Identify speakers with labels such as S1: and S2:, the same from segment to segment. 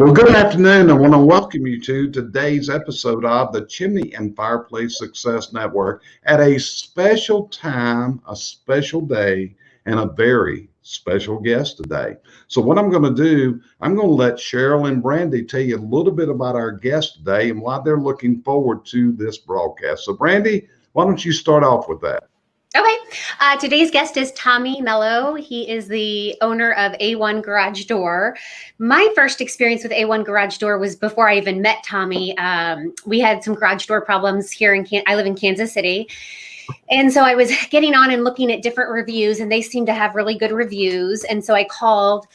S1: Well, good afternoon. I want to welcome you to today's episode of the Chimney and Fireplace Success Network at a special time, a special day, and a very special guest today. So what I'm going to do, I'm going to let Sheryl and Brandi tell you a little bit about our guest today and why they're looking forward to this broadcast. So Brandi, why don't you start off with that?
S2: Okay. Today's guest is Tommy Mello. He is the owner of A1 Garage Door. My first experience with A1 Garage Door was before I even met Tommy. We had some garage door problems here I live in Kansas City. And so I was getting on and looking at different reviews, and they seemed to have really good reviews. And so I called.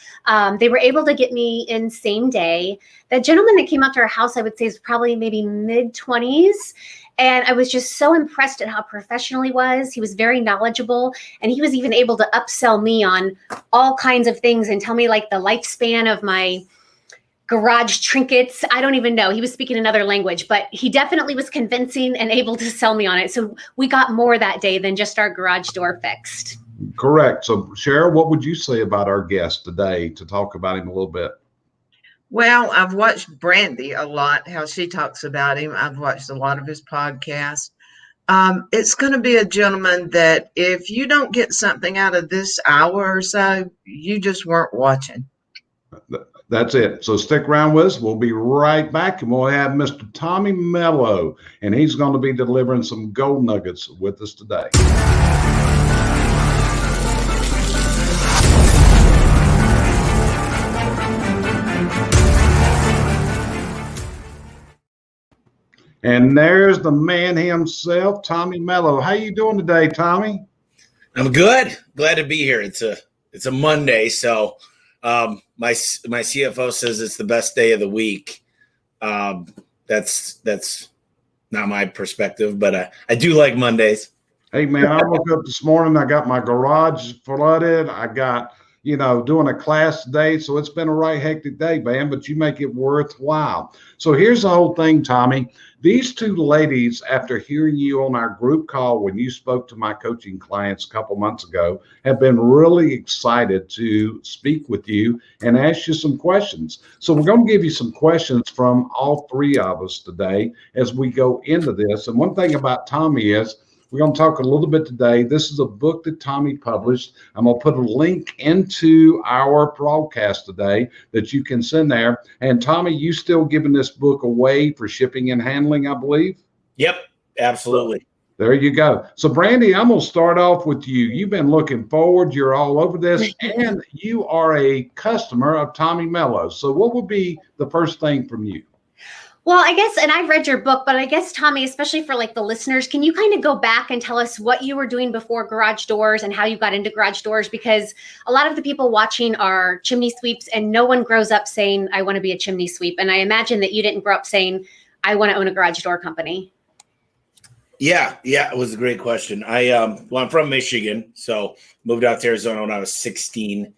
S2: They were able to get me in same day. The gentleman that came out to our house, I would say, is probably maybe mid-20s. And I was just so impressed at how professional he was. He was very knowledgeable, and he was even able to upsell me on all kinds of things and tell me like the lifespan of my garage trinkets. I don't even know. He was speaking another language, but he definitely was convincing and able to sell me on it. So we got more that day than just our garage door fixed.
S1: Correct. So Sheryl, what would you say about our guest today to talk about him a little bit?
S3: Well, I've watched Brandi a lot, how she talks about him. I've watched a lot of his podcasts. It's going to be a gentleman that if you don't get something out of this hour or so, you just weren't watching.
S1: That's it. So stick around with us. We'll be right back, and we'll have Mr. Tommy Mello, and he's going to be delivering some gold nuggets with us today. And there's the man himself, Tommy Mello. How you doing today, Tommy?
S4: I'm good. Glad to be here. It's a Monday, so my CFO says it's the best day of the week. That's not my perspective, but I do like Mondays.
S1: Hey man, I woke up this morning. I got my garage flooded. I got doing a class today, so it's been a right hectic day, man. But you make it worthwhile. So here's the whole thing, Tommy. These two ladies, after hearing you on our group call when you spoke to my coaching clients a couple months ago, have been really excited to speak with you and ask you some questions. So we're going to give you some questions from all three of us today as we go into this. And one thing about Tommy is we're going to talk a little bit today. This is a book that Tommy published. I'm going to put a link into our broadcast today that you can send there. And Tommy, you still giving this book away for shipping and handling, I believe?
S4: Yep, absolutely.
S1: There you go. So Brandi, I'm going to start off with you. You've been looking forward. You're all over this, and you are a customer of Tommy Mello. So what would be the first thing from you?
S2: Well, I guess, and I've read your book, but I guess, Tommy, especially for like the listeners, can you kind of go back and tell us what you were doing before garage doors and how you got into garage doors? Because a lot of the people watching are chimney sweeps, and no one grows up saying, I want to be a chimney sweep. And I imagine that you didn't grow up saying, I want to own a garage door company.
S4: Yeah, it was a great question. I'm from Michigan, so moved out to Arizona when I was 16.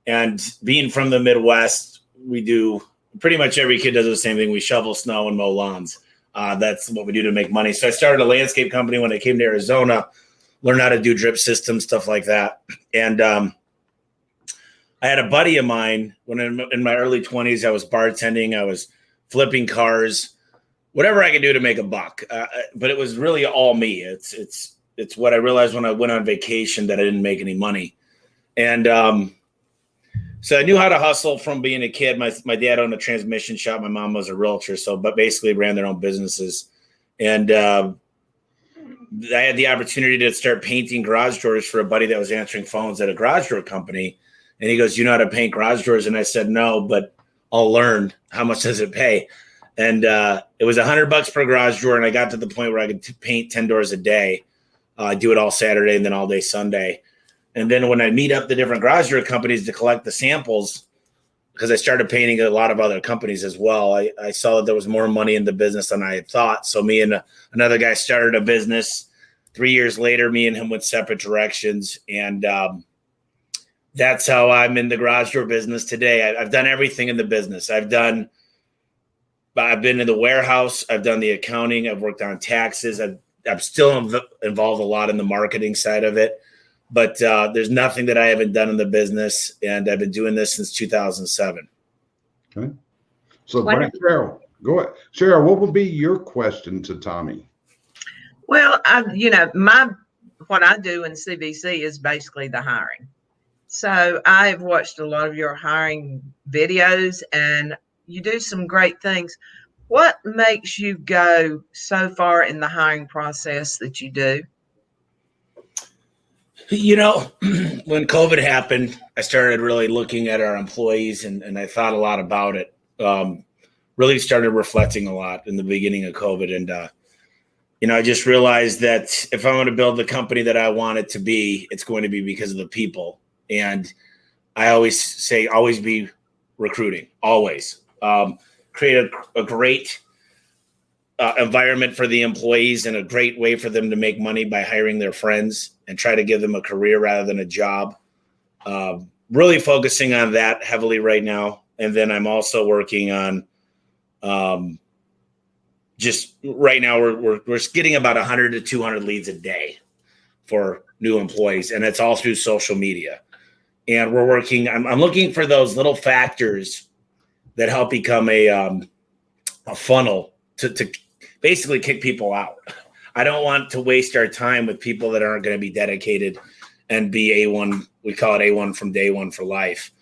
S4: And being from the Midwest, we do pretty much every kid does the same thing. We shovel snow and mow lawns. That's what we do to make money. So I started a landscape company when I came to Arizona, learned how to do drip systems, stuff like that. And I had a buddy of mine when in my early 20s, I was bartending, I was flipping cars, whatever I could do to make a buck. But it was really all me. It's what I realized when I went on vacation that I didn't make any money. And so I knew how to hustle from being a kid. My dad owned a transmission shop. My mom was a realtor, but basically ran their own businesses. And I had the opportunity to start painting garage doors for a buddy that was answering phones at a garage door company. And he goes, you know how to paint garage doors? And I said, no, but I'll learn. How much does it pay? And it was $100 per garage door. And I got to the point where I could paint 10 doors a day. I do it all Saturday and then all day Sunday. And then when I meet up the different garage door companies to collect the samples, because I started painting a lot of other companies as well, I saw that there was more money in the business than I had thought. So me and another guy started a business. 3 years later, me and him went separate directions. And that's how I'm in the garage door business today. I've done everything in the business. I've been in the warehouse. I've done the accounting. I've worked on taxes. I'm still involved a lot in the marketing side of it. But there's nothing that I haven't done in the business, and I've been doing this since 2007.
S1: Okay. So,
S2: Wonderful.
S1: Cheryl, go ahead. Cheryl, what would be your question to Tommy?
S3: Well, what I do in CVC is basically the hiring. So I've watched a lot of your hiring videos, and you do some great things. What makes you go so far in the hiring process that you do?
S4: When COVID happened, I started really looking at our employees, and I thought a lot about it. Really started reflecting a lot in the beginning of COVID. And, I just realized that if I want to build the company that I want it to be, it's going to be because of the people. And I always say, always be recruiting, always. Create a great environment for the employees and a great way for them to make money by hiring their friends and try to give them a career rather than a job. Really focusing on that heavily right now. And then I'm also working on just right now we're getting about 100 to 200 leads a day for new employees, and it's all through social media. And we're working. I'm looking for those little factors that help become a funnel to basically kick people out. I don't want to waste our time with people that aren't going to be dedicated and be A1. We call it A1 from day one for life.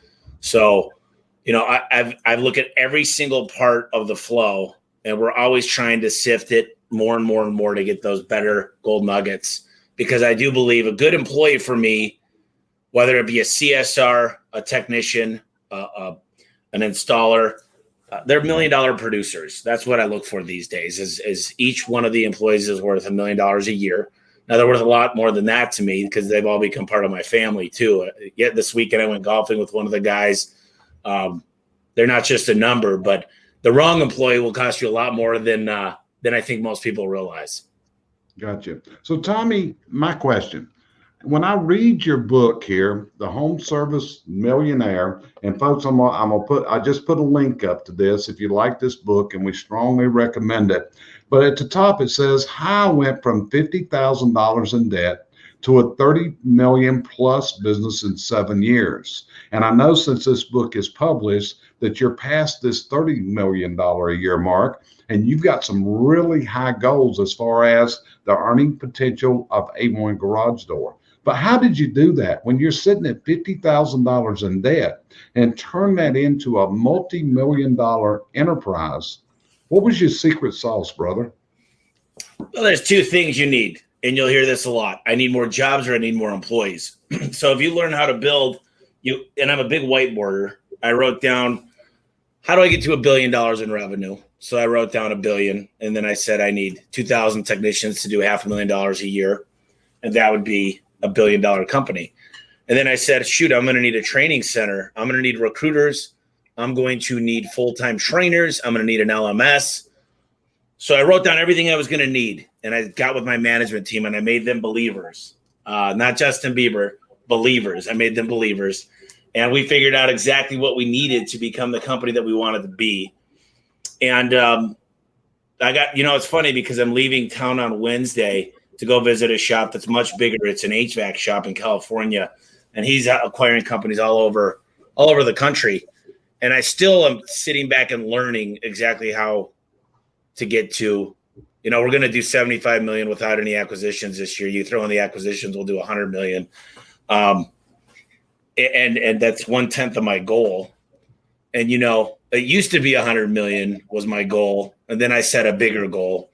S4: So, I've looked at every single part of the flow, and we're always trying to sift it more and more and more to get those better gold nuggets. Because I do believe a good employee for me, whether it be a CSR, a technician, an installer, they're $1 million producers. That's what I look for these days. Is each one of the employees is worth $1 million a year. Now they're worth a lot more than that to me because they've all become part of my family too. Yet this weekend I went golfing with one of the guys. They're not just a number, but the wrong employee will cost you a lot more than I think most people realize.
S1: Gotcha. So, Tommy, my question. When I read your book here, The Home Service Millionaire, and folks, I just put a link up to this if you like this book, and we strongly recommend it. But at the top it says how I went from $50,000 in debt to a 30 million plus business in 7 years. And I know since this book is published that you're past this $30 million a year mark, and you've got some really high goals as far as the earning potential of A1 Garage Door. But how did you do that when you're sitting at $50,000 in debt and turn that into a multi-million-dollar enterprise? What was your secret sauce, brother?
S4: Well, there's two things you need, and you'll hear this a lot. I need more jobs or I need more employees. So if you learn how to build, and I'm a big whiteboarder, I wrote down, how do I get to $1 billion in revenue? So I wrote down $1 billion, and then I said I need 2,000 technicians to do $500,000 a year, and that would be $1 billion company. And then I said, shoot, I'm going to need a training center. I'm going to need recruiters. I'm going to need full-time trainers. I'm going to need an LMS. So I wrote down everything I was going to need, and I got with my management team, and I made them believers. Not Justin Bieber, believers. I made them believers. And we figured out exactly what we needed to become the company that we wanted to be. And I got, it's funny because I'm leaving town on Wednesday to go visit a shop that's much bigger. It's an HVAC shop in California, and he's acquiring companies all over the country. And I still am sitting back and learning exactly how to get to, we're going to do 75 million without any acquisitions this year. You throw in the acquisitions, we'll do 100 million. And that's 1/10 of my goal. And, it used to be 100 million was my goal. And then I set a bigger goal.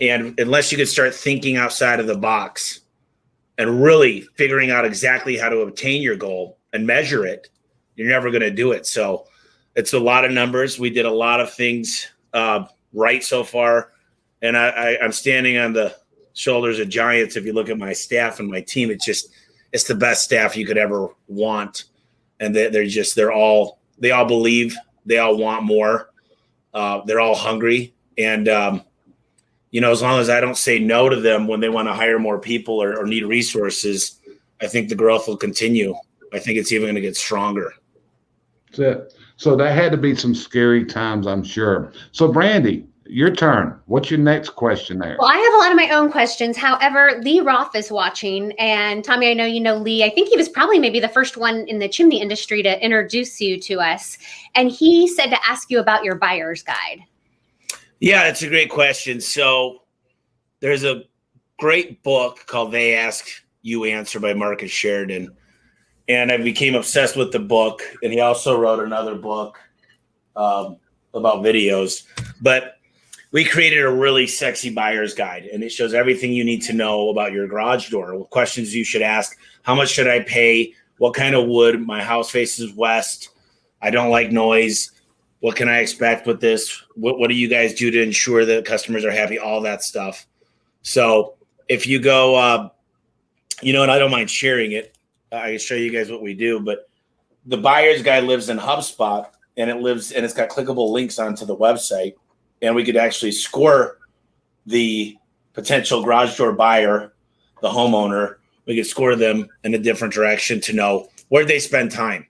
S4: And unless you could start thinking outside of the box and really figuring out exactly how to obtain your goal and measure it, you're never going to do it. So it's a lot of numbers. We did a lot of things right so far. And I'm standing on the shoulders of giants. If you look at my staff and my team, it's the best staff you could ever want. And they all believe, they all want more. They're all hungry. And, as long as I don't say no to them when they want to hire more people or need resources, I think the growth will continue. I think it's even going to get stronger.
S1: That's it. So that had to be some scary times, I'm sure. So Brandi, Your turn. What's your next question there?
S2: Well, I have a lot of my own questions. However, Lee Roth is watching. And Tommy, I know you know Lee. I think he was probably maybe the first one in the chimney industry to introduce you to us. And he said to ask you about your buyer's guide.
S4: Yeah, that's a great question. So there's a great book called They Ask, You Answer by Marcus Sheridan. And I became obsessed with the book. And he also wrote another book about videos. But we created a really sexy buyer's guide, and it shows everything you need to know about your garage door, what questions you should ask, how much should I pay, what kind of wood, my house faces west, I don't like noise, what can I expect with this, what do you guys do to ensure that customers are happy, all that stuff. So if you go, and I don't mind sharing it, I can show you guys what we do, but the buyer's guide lives in HubSpot, and it's got clickable links onto the website. And we could actually score the potential garage door buyer, the homeowner. We could score them in a different direction to know where they spend time.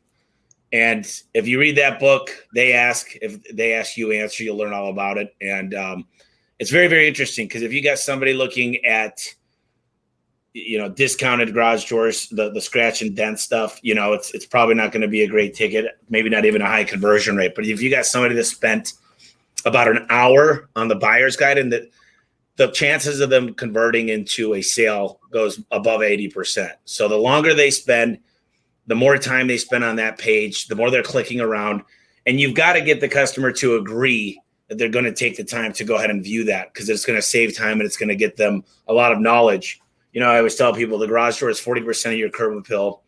S4: And if you read that book, if they ask you answer, you'll learn all about it. And it's very, very interesting because if you got somebody looking at, discounted garage doors, the scratch and dent stuff, it's probably not going to be a great ticket, maybe not even a high conversion rate. But if you got somebody that spent about an hour on the buyer's guide, and the chances of them converting into a sale goes above 80%. So the longer they spend, the more time they spend on that page, the more they're clicking around. And you've got to get the customer to agree that they're going to take the time to go ahead and view that, because it's going to save time and it's going to get them a lot of knowledge. I always tell people the garage door is 40% of your curb appeal.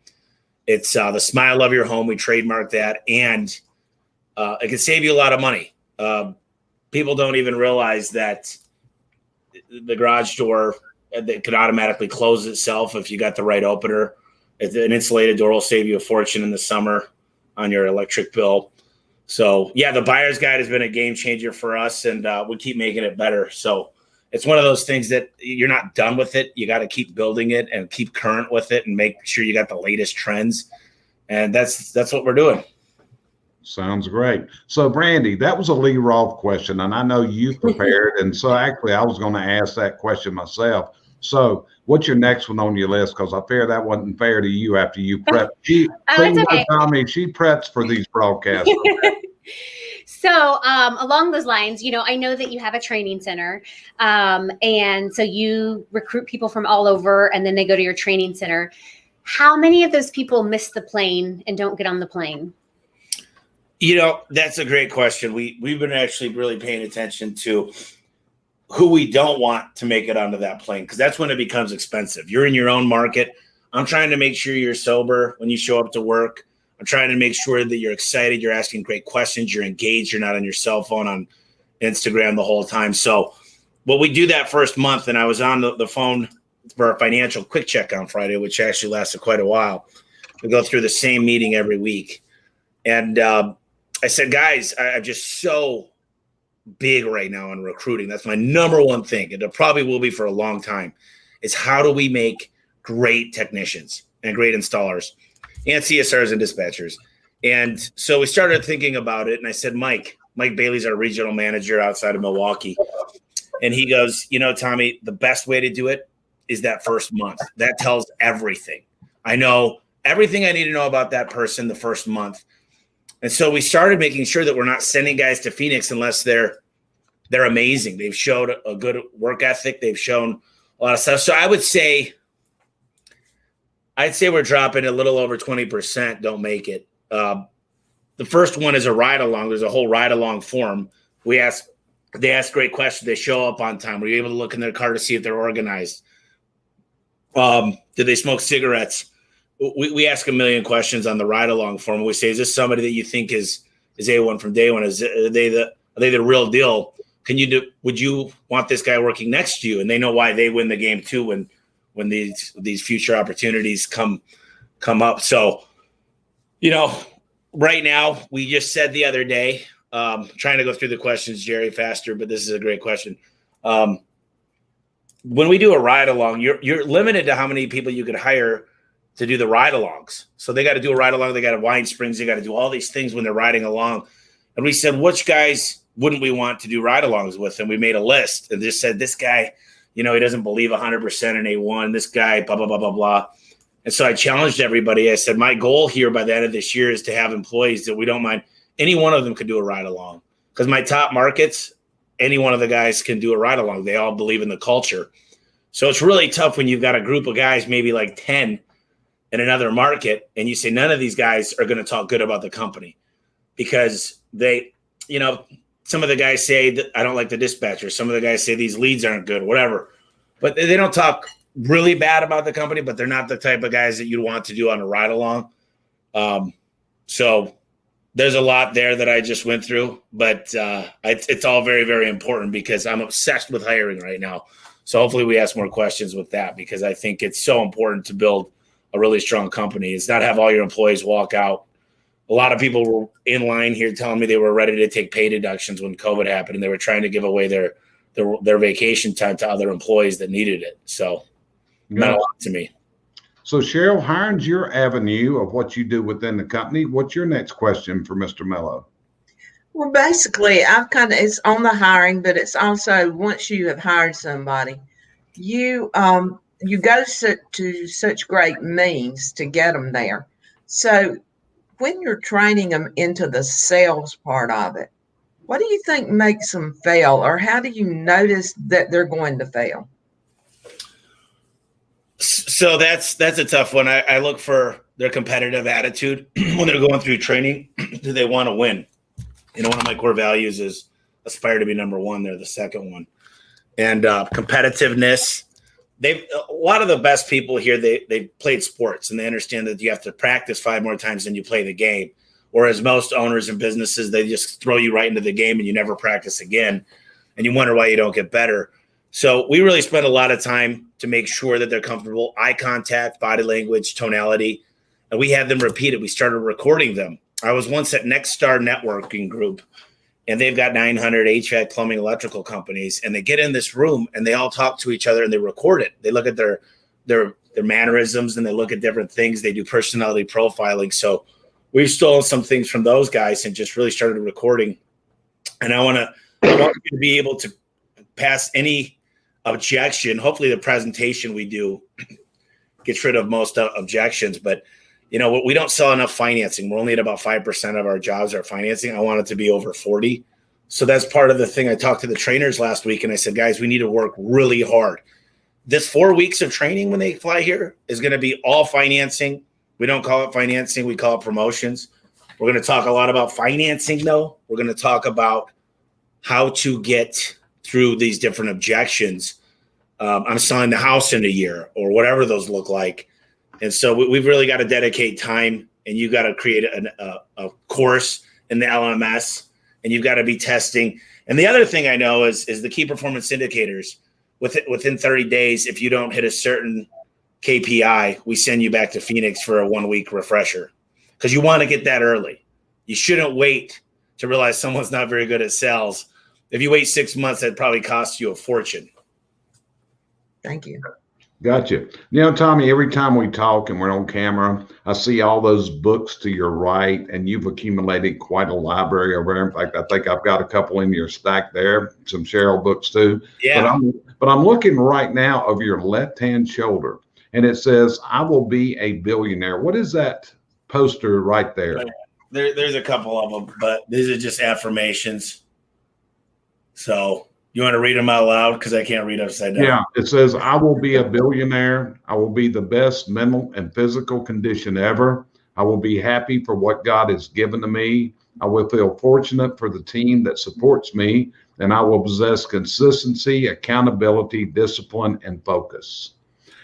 S4: It's the smile of your home. We trademark that, and it can save you a lot of money. People don't even realize that the garage door that could automatically close itself if you got the right opener. An insulated door will save you a fortune in the summer on your electric bill. So, yeah, the buyer's guide has been a game changer for us, and we keep making it better. So it's one of those things that you're not done with it. You got to keep building it and keep current with it and make sure you got the latest trends. And that's what we're doing.
S1: Sounds great. So, Brandi, that was a Lee Roth question, and I know you prepared. And so, actually, I was going to ask that question myself. So, what's your next one on your list? Because I fear that wasn't fair to you after you prepped. She preps for these broadcasts.
S2: So along those lines, I know that you have a training center. And so you recruit people from all over, and then they go to your training center. How many of those people miss the plane and don't get on the plane?
S4: That's a great question. We've been actually really paying attention to who we don't want to make it onto that plane, because that's when it becomes expensive. You're in your own market. I'm trying to make sure you're sober when you show up to work. I'm trying to make sure that you're excited, you're asking great questions, you're engaged, you're not on your cell phone on Instagram the whole time. So we do that first month, and I was on the phone for a financial quick check on Friday, which actually lasted quite a while. We go through the same meeting every week. And I said, guys, I'm just so big right now on recruiting. That's my number one thing. And it probably will be for a long time, is how do we make great technicians and great installers and CSRs and dispatchers? And so we started thinking about it. And I said, Mike Bailey's our regional manager outside of Milwaukee. And he goes, Tommy, the best way to do it is that first month. That tells everything. I know everything I need to know about that person the first month. And so we started making sure that we're not sending guys to Phoenix unless they're amazing. They've showed a good work ethic. They've shown a lot of stuff. So I'd say we're dropping a little over 20% don't make it. The first one is a ride along. There's a whole ride along form. They ask great questions. They show up on time. Were you able to look in their car to see if they're organized? Did they smoke cigarettes? We ask a million questions on the ride along form. We say, is this somebody that you think is A1 from day one? Are they the real deal? Would you want this guy working next to you? And they know why they win the game too when these future opportunities come up. So, right now, we just said the other day, trying to go through the questions, Jerry, faster, but this is a great question. When we do a ride along, you're limited to how many people you could hire to do the ride alongs. So they got to do a ride along. They got to wine springs. They got to do all these things when they're riding along. And we said, which guys wouldn't we want to do ride-alongs with? And we made a list and just said, this guy, he doesn't believe 100% in A1. This guy, blah, blah, blah, blah, blah. And so I challenged everybody. I said, my goal here by the end of this year is to have employees that we don't mind. Any one of them could do a ride-along. Because my top markets, any one of the guys can do a ride-along. They all believe in the culture. So it's really tough when you've got a group of guys, maybe like 10 in another market, and you say none of these guys are going to talk good about the company because they, some of the guys say that I don't like the dispatcher. Some of the guys say these leads aren't good, whatever. But they don't talk really bad about the company, but they're not the type of guys that you'd want to do on a ride-along. So there's a lot there that I just went through, but it's all very, very important because I'm obsessed with hiring right now. So hopefully we ask more questions with that because I think it's so important to build a really strong company. It's not have all your employees walk out. A lot of people were in line here telling me they were ready to take pay deductions when COVID happened, and they were trying to give away their vacation time to other employees that needed it. So it meant a lot to me.
S1: So Sheryl, hiring's your avenue of what you do within the company. What's your next question for Mr. Mello?
S3: Well, basically, it's on the hiring, but it's also once you have hired somebody, you go to such great means to get them there. So when you're training them into the sales part of it, what do you think makes them fail, or how do you notice that they're going to fail?
S4: So that's a tough one. I look for their competitive attitude when they're going through training. Do they want to win? One of my core values is aspire to be number one. They're the second one. And competitiveness. A lot of the best people here, they played sports and they understand that you have to practice 5 more times than you play the game. Whereas most owners and businesses, they just throw you right into the game and you never practice again. And you wonder why you don't get better. So we really spend a lot of time to make sure that they're comfortable, eye contact, body language, tonality. And we had them repeat it. We started recording them. I was once at Next Star Networking Group, and they've got 900 HVAC, plumbing, electrical companies. And they get in this room and they all talk to each other and they record it. They look at their mannerisms and they look at different things. They do personality profiling. So we've stolen some things from those guys and just really started recording. And I want you to be able to pass any objection. Hopefully the presentation we do gets rid of most objections, but we don't sell enough financing. We're only at about 5% of our jobs are financing. I want it to be over 40. So that's part of the thing. I talked to the trainers last week and I said, guys, we need to work really hard. This 4 weeks of training when they fly here is going to be all financing. We don't call it financing. We call it promotions. We're going to talk a lot about financing though. We're going to talk about how to get through these different objections. I'm selling the house in a year or whatever those look like. And so we've really got to dedicate time, and you've got to create a course in the LMS, and you've got to be testing. And the other thing I know is the key performance indicators. Within 30 days, if you don't hit a certain KPI, we send you back to Phoenix for a 1-week refresher because you want to get that early. You shouldn't wait to realize someone's not very good at sales. If you wait 6 months, that probably costs you a fortune.
S3: Thank you.
S1: Gotcha. Tommy, every time we talk and we're on camera, I see all those books to your right, and you've accumulated quite a library over there. In fact, I think I've got a couple in your stack there, some Sheryl books too.
S4: Yeah.
S1: But I'm looking right now over your left-hand shoulder, and it says, I will be a billionaire. What is that poster right there?
S4: There's a couple of them, but these are just affirmations. So you want to read them out loud? Because I can't read upside down.
S1: Yeah, it says, I will be a billionaire. I will be the best mental and physical condition ever. I will be happy for what God has given to me. I will feel fortunate for the team that supports me. And I will possess consistency, accountability, discipline, and focus.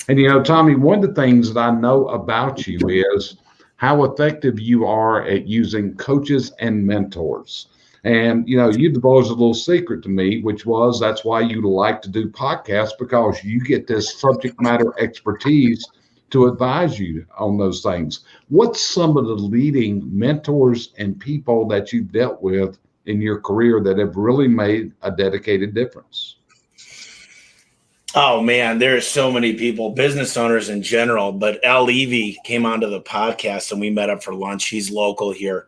S1: And, Tommy, one of the things that I know about you is how effective you are at using coaches and mentors. And, you divulged a little secret to me, which was that's why you like to do podcasts, because you get this subject matter expertise to advise you on those things. What's some of the leading mentors and people that you've dealt with in your career that have really made a dedicated difference?
S4: Oh, man, there are so many people, business owners in general, but Al Levy came onto the podcast and we met up for lunch. He's local here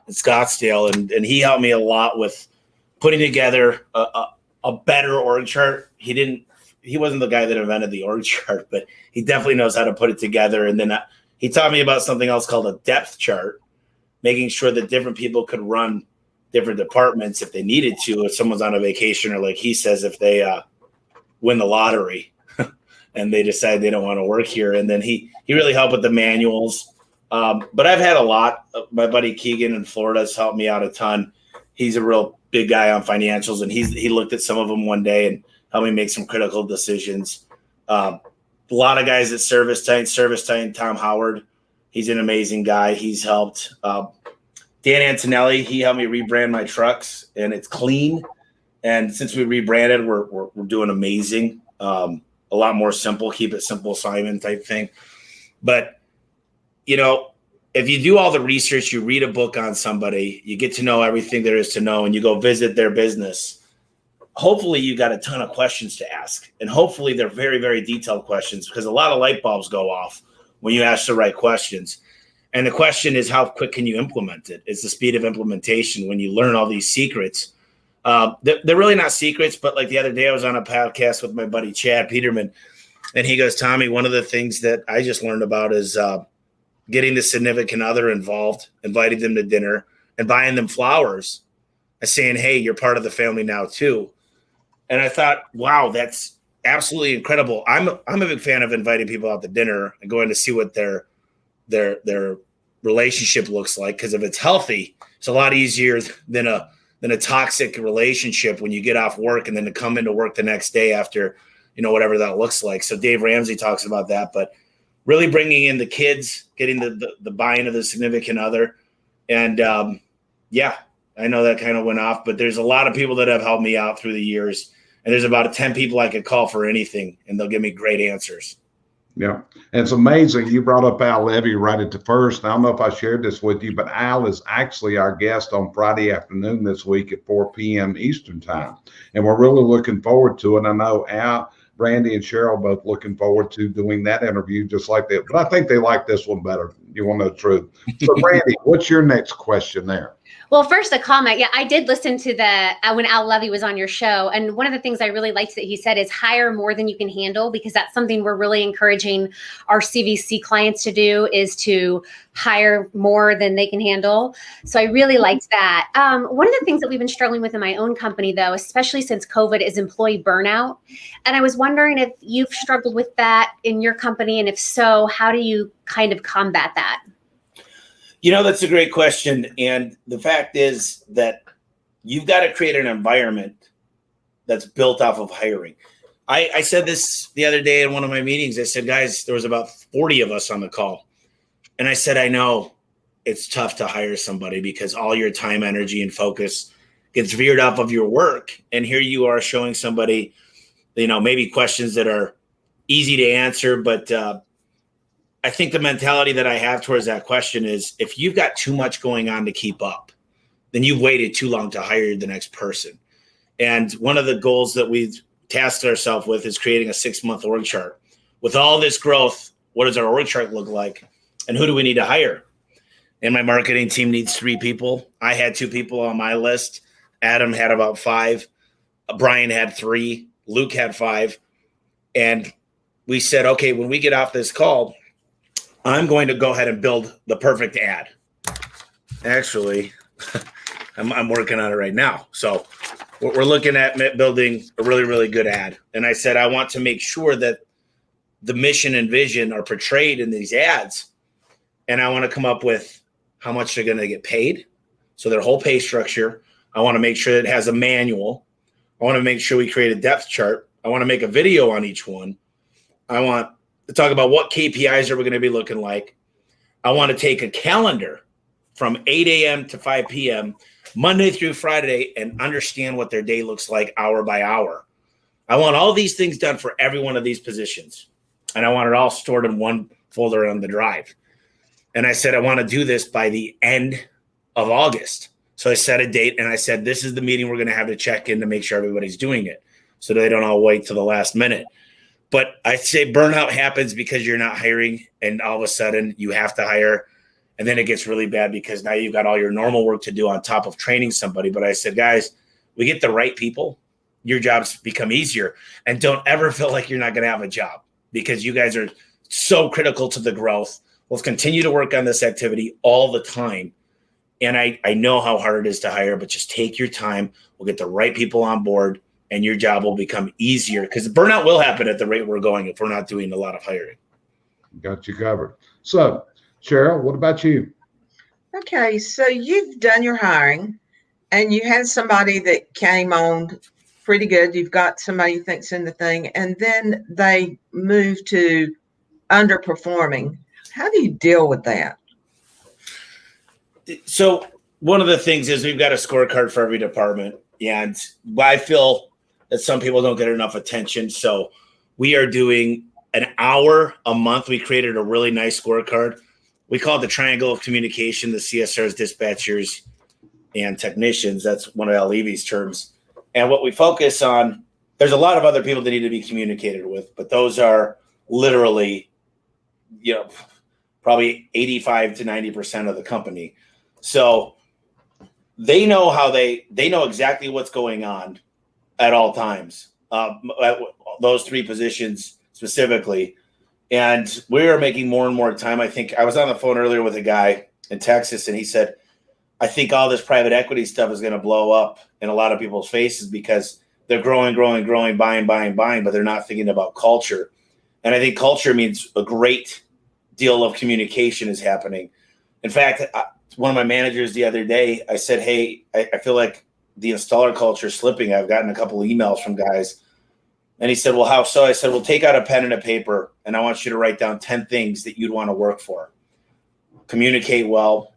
S4: in Scottsdale, and he helped me a lot with putting together a better org chart. He wasn't the guy that invented the org chart, but he definitely knows how to put it together. And then he taught me about something else called a depth chart, making sure that different people could run different departments if they needed to, if someone's on a vacation, or like he says, if they win the lottery and they decide they don't want to work here. And then he really helped with the manuals. But I've had a lot. My buddy Keegan in Florida has helped me out a ton. He's a real big guy on financials, and he looked at some of them one day and helped me make some critical decisions. A lot of guys at Service Titan, Tom Howard. He's an amazing guy. He's helped. Dan Antonelli, he helped me rebrand my trucks, and it's clean. And since we rebranded, we're doing amazing. A lot more simple, keep it simple, Simon type thing. But, if you do all the research, you read a book on somebody, you get to know everything there is to know, and you go visit their business, hopefully you got a ton of questions to ask. And hopefully they're very, very detailed questions, because a lot of light bulbs go off when you ask the right questions. And the question is, how quick can you implement it? It's the speed of implementation when you learn all these secrets. They're really not secrets, but like the other day I was on a podcast with my buddy Chad Peterman, and he goes, Tommy, one of the things that I just learned about is getting the significant other involved, inviting them to dinner and buying them flowers and saying, hey, you're part of the family now too. And I thought, wow, that's absolutely incredible. I'm a big fan of inviting people out to dinner and going to see what their relationship looks like, because if it's healthy, it's a lot easier than a toxic relationship when you get off work and then to come into work the next day after, whatever that looks like. So Dave Ramsey talks about that, but really bringing in the kids, getting the buy-in of the significant other. And I know that kind of went off, but there's a lot of people that have helped me out through the years. And there's about 10 people I could call for anything, and they'll give me great answers.
S1: Yeah. And it's amazing. You brought up Al Levy right at the first. I don't know if I shared this with you, but Al is actually our guest on Friday afternoon this week at 4 p.m. Eastern time. And we're really looking forward to it. I know Al, Brandi, and Sheryl both looking forward to doing that interview just like that. But I think they like this one better. You want to know the truth. So Brandi, what's your next question there?
S2: Well, first a comment. Yeah, I did listen to when Al Levy was on your show. And one of the things I really liked that he said is hire more than you can handle, because that's something we're really encouraging our CVC clients to do, is to hire more than they can handle. So I really liked that. One of the things that we've been struggling with in my own company, though, especially since COVID, is employee burnout. And I was wondering if you've struggled with that in your company. And if so, how do you kind of combat that?
S4: That's a great question. And the fact is that you've got to create an environment that's built off of hiring. I said this the other day in one of my meetings. I said, guys, there was about 40 of us on the call. And I said, I know it's tough to hire somebody because all your time, energy, and focus gets veered off of your work. And here you are showing somebody, maybe questions that are easy to answer, but I think the mentality that I have towards that question is, if you've got too much going on to keep up, then you've waited too long to hire the next person. And one of the goals that we've tasked ourselves with is creating a 6-month org chart. With all this growth, what does our org chart look like? And who do we need to hire? And my marketing team needs 3 people. I had 2 people on my list. Adam had about 5. Brian had 3. Luke had 5. And we said, okay, when we get off this call, I'm going to go ahead and build the perfect ad. Actually, I'm working on it right now. So we're looking at building a really, really good ad. And I said, I want to make sure that the mission and vision are portrayed in these ads. And I want to come up with how much they're going to get paid. So their whole pay structure. I want to make sure it has a manual. I want to make sure we create a depth chart. I want to make a video on each one. I want to talk about what KPIs are we going to be looking like. I want to take a calendar from 8 a.m. to 5 p.m., Monday through Friday, and understand what their day looks like hour by hour. I want all these things done for every one of these positions. And I want it all stored in one folder on the drive. And I said, I want to do this by the end of August. So I set a date and I said, this is the meeting we're going to have to check in to make sure everybody's doing it, so they don't all wait till the last minute. But I say burnout happens because you're not hiring, and all of a sudden you have to hire. And then it gets really bad because now you've got all your normal work to do on top of training somebody. But I said, guys, we get the right people, your jobs become easier. And don't ever feel like you're not going to have a job, because you guys are so critical to the growth. Let's continue to work on this activity all the time. And I know how hard it is to hire, but just take your time. We'll get the right people on board, and your job will become easier, because burnout will happen at the rate we're going if we're not doing a lot of hiring.
S1: Got you covered. So, Sheryl, what about you?
S3: Okay, so you've done your hiring and you had somebody that came on pretty good. You've got somebody you think's in the thing, and then they move to underperforming. How do you deal with that?
S4: So one of the things is we've got a scorecard for every department, and I feel that some people don't get enough attention. So we are doing an hour a month. We created a really nice scorecard. We call it the triangle of communication, the CSRs, dispatchers, and technicians. That's one of Levy's terms. And what we focus on, there's a lot of other people that need to be communicated with, but those are literally, probably 85 to 90% of the company. So they know they know exactly what's going on at all times. Those three positions specifically. And we are making more and more time. I think I was on the phone earlier with a guy in Texas, and he said, I think all this private equity stuff is going to blow up in a lot of people's faces because they're growing, buying, but they're not thinking about culture. And I think culture means a great deal of communication is happening. In fact, one of my managers the other day, I said, hey, I feel like the installer culture is slipping. I've gotten a couple of emails from guys. And he said, well, how so? I said, well, take out a pen and a paper, and I want you to write down 10 things that you'd want to work for. Communicate well,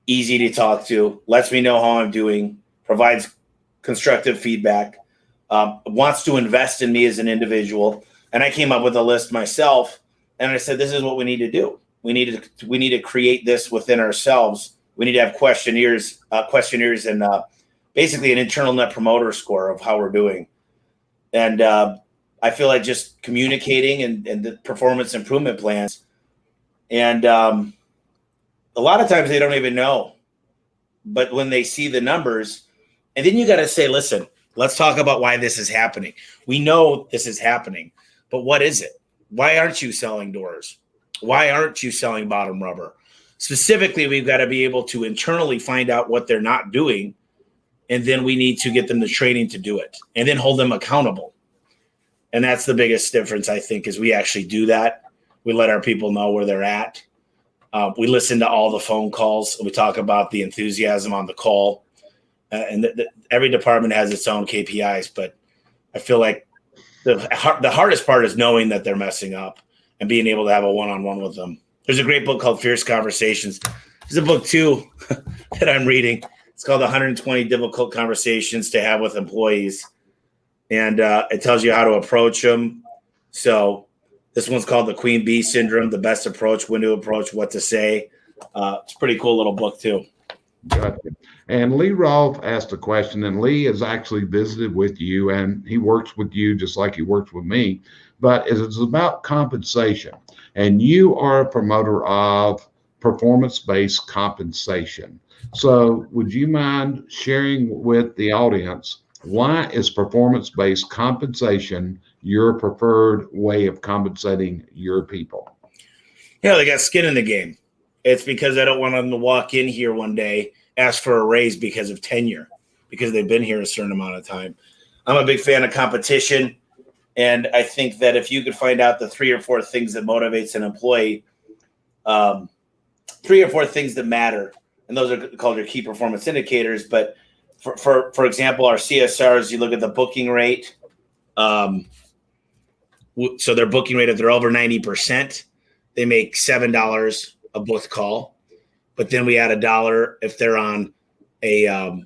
S4: easy to talk to, lets me know how I'm doing, provides constructive feedback, wants to invest in me as an individual. And I came up with a list myself, and I said, this is what we need to do. We need to create this within ourselves. We need to have questionnaires and basically an internal net promoter score of how we're doing. And I feel like just communicating and the performance improvement plans. And a lot of times they don't even know. But when they see the numbers, and then you got to say, listen, let's talk about why this is happening. We know this is happening, but what is it? Why aren't you selling doors? Why aren't you selling bottom rubber? Specifically, we've got to be able to internally find out what they're not doing. And then we need to get them the training to do it and then hold them accountable. And that's the biggest difference, I think, is we actually do that. We let our people know where they're at. We listen to all the phone calls. We talk about the enthusiasm on the call. And every department has its own KPIs, but I feel like the hardest part is knowing that they're messing up and being able to have a one-on-one with them. There's a great book called Fierce Conversations. There's a book, too, that I'm reading. It's called 120 Difficult Conversations to Have with Employees. And it tells you how to approach them. So this one's called the Queen Bee Syndrome, the best approach, when to approach, what to say. It's a pretty cool little book, too.
S1: Gotcha. And Lee Rolfe asked a question, and Lee has actually visited with you, and he works with you just like he works with me. But it's about compensation. And you are a promoter of performance-based compensation. So would you mind sharing with the audience, why is performance-based compensation your preferred way of compensating your people?
S4: Yeah, they got skin in the game. It's because I don't want them to walk in here one day, ask for a raise because of tenure, because they've been here a certain amount of time. I'm a big fan of competition. And I think that if you could find out the 3 or 4 things that motivates an employee, 3 or 4 things that matter, and those are called your key performance indicators. But for example, our CSRs, you look at the booking rate. So their booking rate, if they're over 90%, they make $7 a booked call. But then we add $1 if they're on a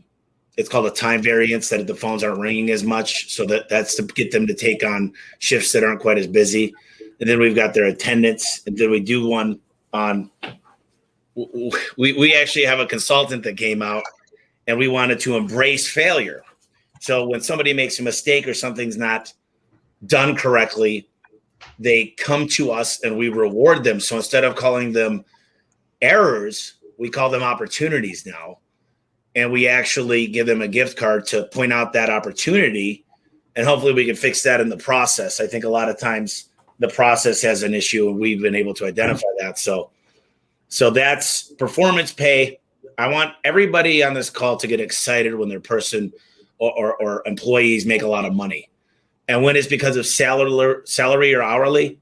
S4: it's called a time variance, that the phones aren't ringing as much. So that's to get them to take on shifts that aren't quite as busy. And then we've got their attendance. And then we do one on, we actually have a consultant that came out, and we wanted to embrace failure. So when somebody makes a mistake or something's not done correctly, they come to us and we reward them. So instead of calling them errors, we call them opportunities now. and we actually give them a gift card to point out that opportunity, and hopefully we can fix that in the process. I think a lot of times the process has an issue, and we've been able to identify that. So that's performance pay. I want everybody on this call to get excited when their person or employees make a lot of money. And when it's because of salary or hourly,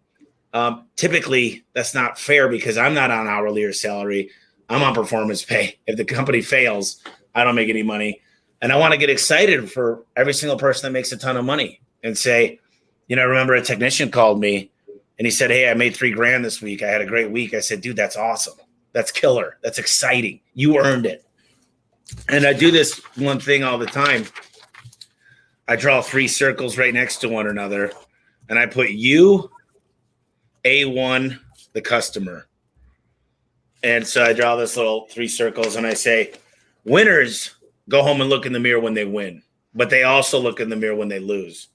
S4: typically that's not fair because I'm not on hourly or salary. I'm on performance pay. If the company fails, I don't make any money. And I want to get excited for every single person that makes a ton of money and say, I remember a technician called me and he said, "Hey, I made $3,000 this week. I had a great week." I said, "Dude, that's awesome. That's killer. That's exciting. You earned it." And I do this one thing all the time. I draw 3 circles right next to one another, and I put you, A1, the customer. And so I draw this little 3 circles, and I say, winners go home and look in the mirror when they win, but they also look in the mirror when they lose.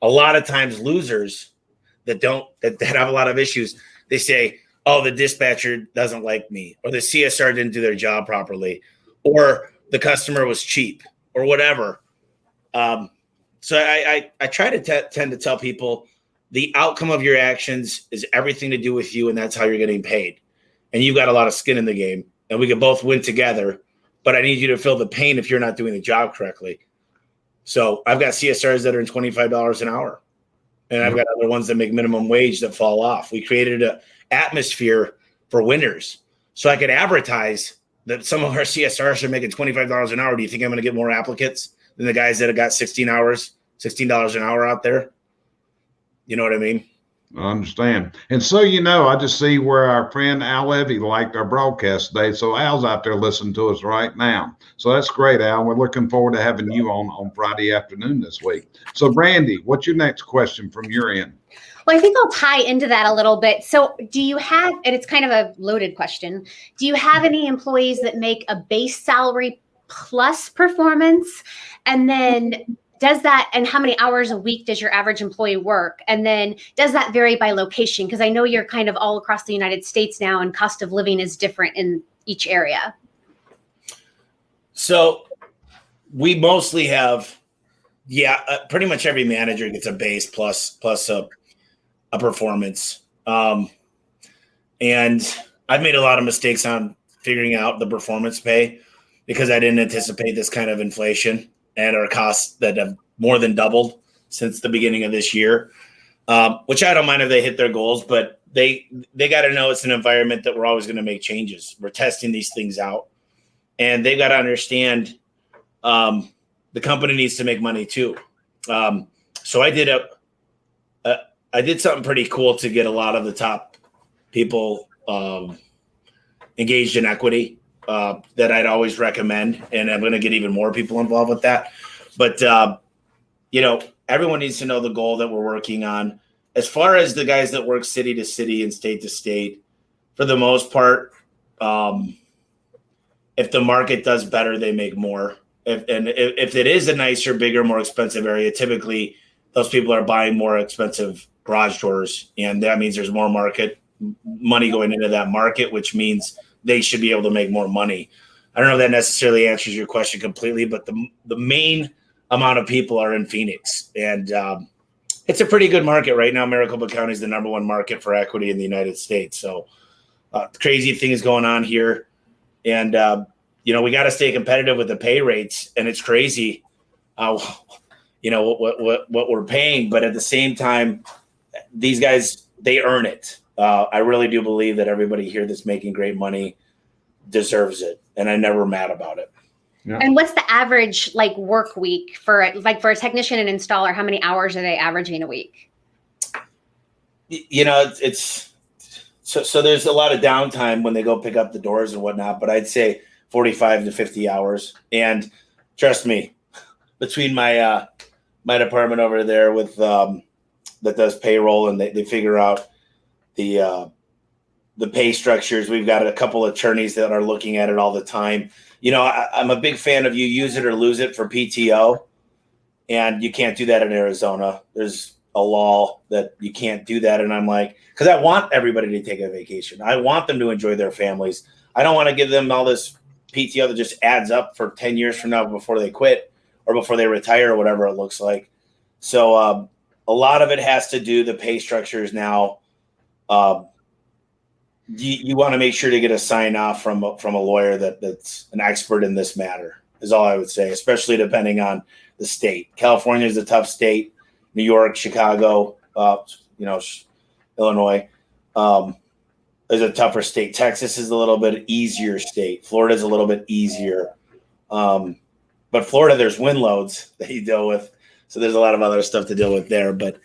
S4: A lot of times losers that have a lot of issues, they say, "Oh, the dispatcher doesn't like me," or the CSR didn't do their job properly, or the customer was cheap, or whatever. So I try to tend to tell people the outcome of your actions is everything to do with you, and that's how you're getting paid. And you've got a lot of skin in the game, and we can both win together, but I need you to feel the pain if you're not doing the job correctly. So I've got CSRs that are in $25 an hour, and I've got other ones that make minimum wage that fall off. We created an atmosphere for winners. So I could advertise that some of our CSRs are making $25 an hour. Do you think I'm going to get more applicants than the guys that have got $16 an hour out there? You know what I mean?
S1: I understand. And so, I just see where our friend Al Levy liked our broadcast today. So Al's out there listening to us right now. So that's great, Al. We're looking forward to having you on Friday afternoon this week. So Brandi, what's your next question from your end?
S2: Well, I think I'll tie into that a little bit. So do you have, and it's kind of a loaded question, do you have any employees that make a base salary plus performance? And then does that, and how many hours a week does your average employee work? And then does that vary by location? Because I know you're kind of all across the United States now, and cost of living is different in each area.
S4: So we mostly have, pretty much every manager gets a base plus a performance. And I've made a lot of mistakes on figuring out the performance pay because I didn't anticipate this kind of inflation and our costs that have more than doubled since the beginning of this year, which I don't mind if they hit their goals, but they got to know it's an environment that we're always going to make changes. We're testing these things out, and they've got to understand the company needs to make money too. So I did something pretty cool to get a lot of the top people engaged in equity that I'd always recommend. And I'm going to get even more people involved with that. But, everyone needs to know the goal that we're working on. As far as the guys that work city to city and state to state, for the most part, if the market does better, they make more. If it is a nicer, bigger, more expensive area, typically those people are buying more expensive garage doors, and that means there's more market money going into that market, which means they should be able to make more money. I don't know if that necessarily answers your question completely, but the main amount of people are in Phoenix, and it's a pretty good market right now. Maricopa County is the #1 market for equity in the United States. So crazy things going on here, and we got to stay competitive with the pay rates, and it's crazy, what we're paying, but at the same time, these guys, they earn it. I really do believe that everybody here that's making great money deserves it, and I'm never mad about it.
S2: Yeah. And what's the average work week for a technician and installer? How many hours are they averaging a week?
S4: It's so there's a lot of downtime when they go pick up the doors and whatnot, but I'd say 45 to 50 hours. And trust me, between my department over there with that does payroll, and they figure out the pay structures. We've got a couple of attorneys that are looking at it all the time. I'm a big fan of you use it or lose it for PTO, and you can't do that in Arizona. There's a law that you can't do that. And I'm like, because I want everybody to take a vacation. I want them to enjoy their families. I don't want to give them all this PTO that just adds up for 10 years from now before they quit or before they retire or whatever it looks like. So a lot of it has to do, the pay structures now. You want to make sure to get a sign off from a lawyer that's an expert in this matter, is all I would say, especially depending on the state. California is a tough state. New York, Chicago, Illinois is a tougher state. Texas is a little bit easier state. Florida is a little bit easier. But Florida, there's wind loads that you deal with. So there's a lot of other stuff to deal with there. But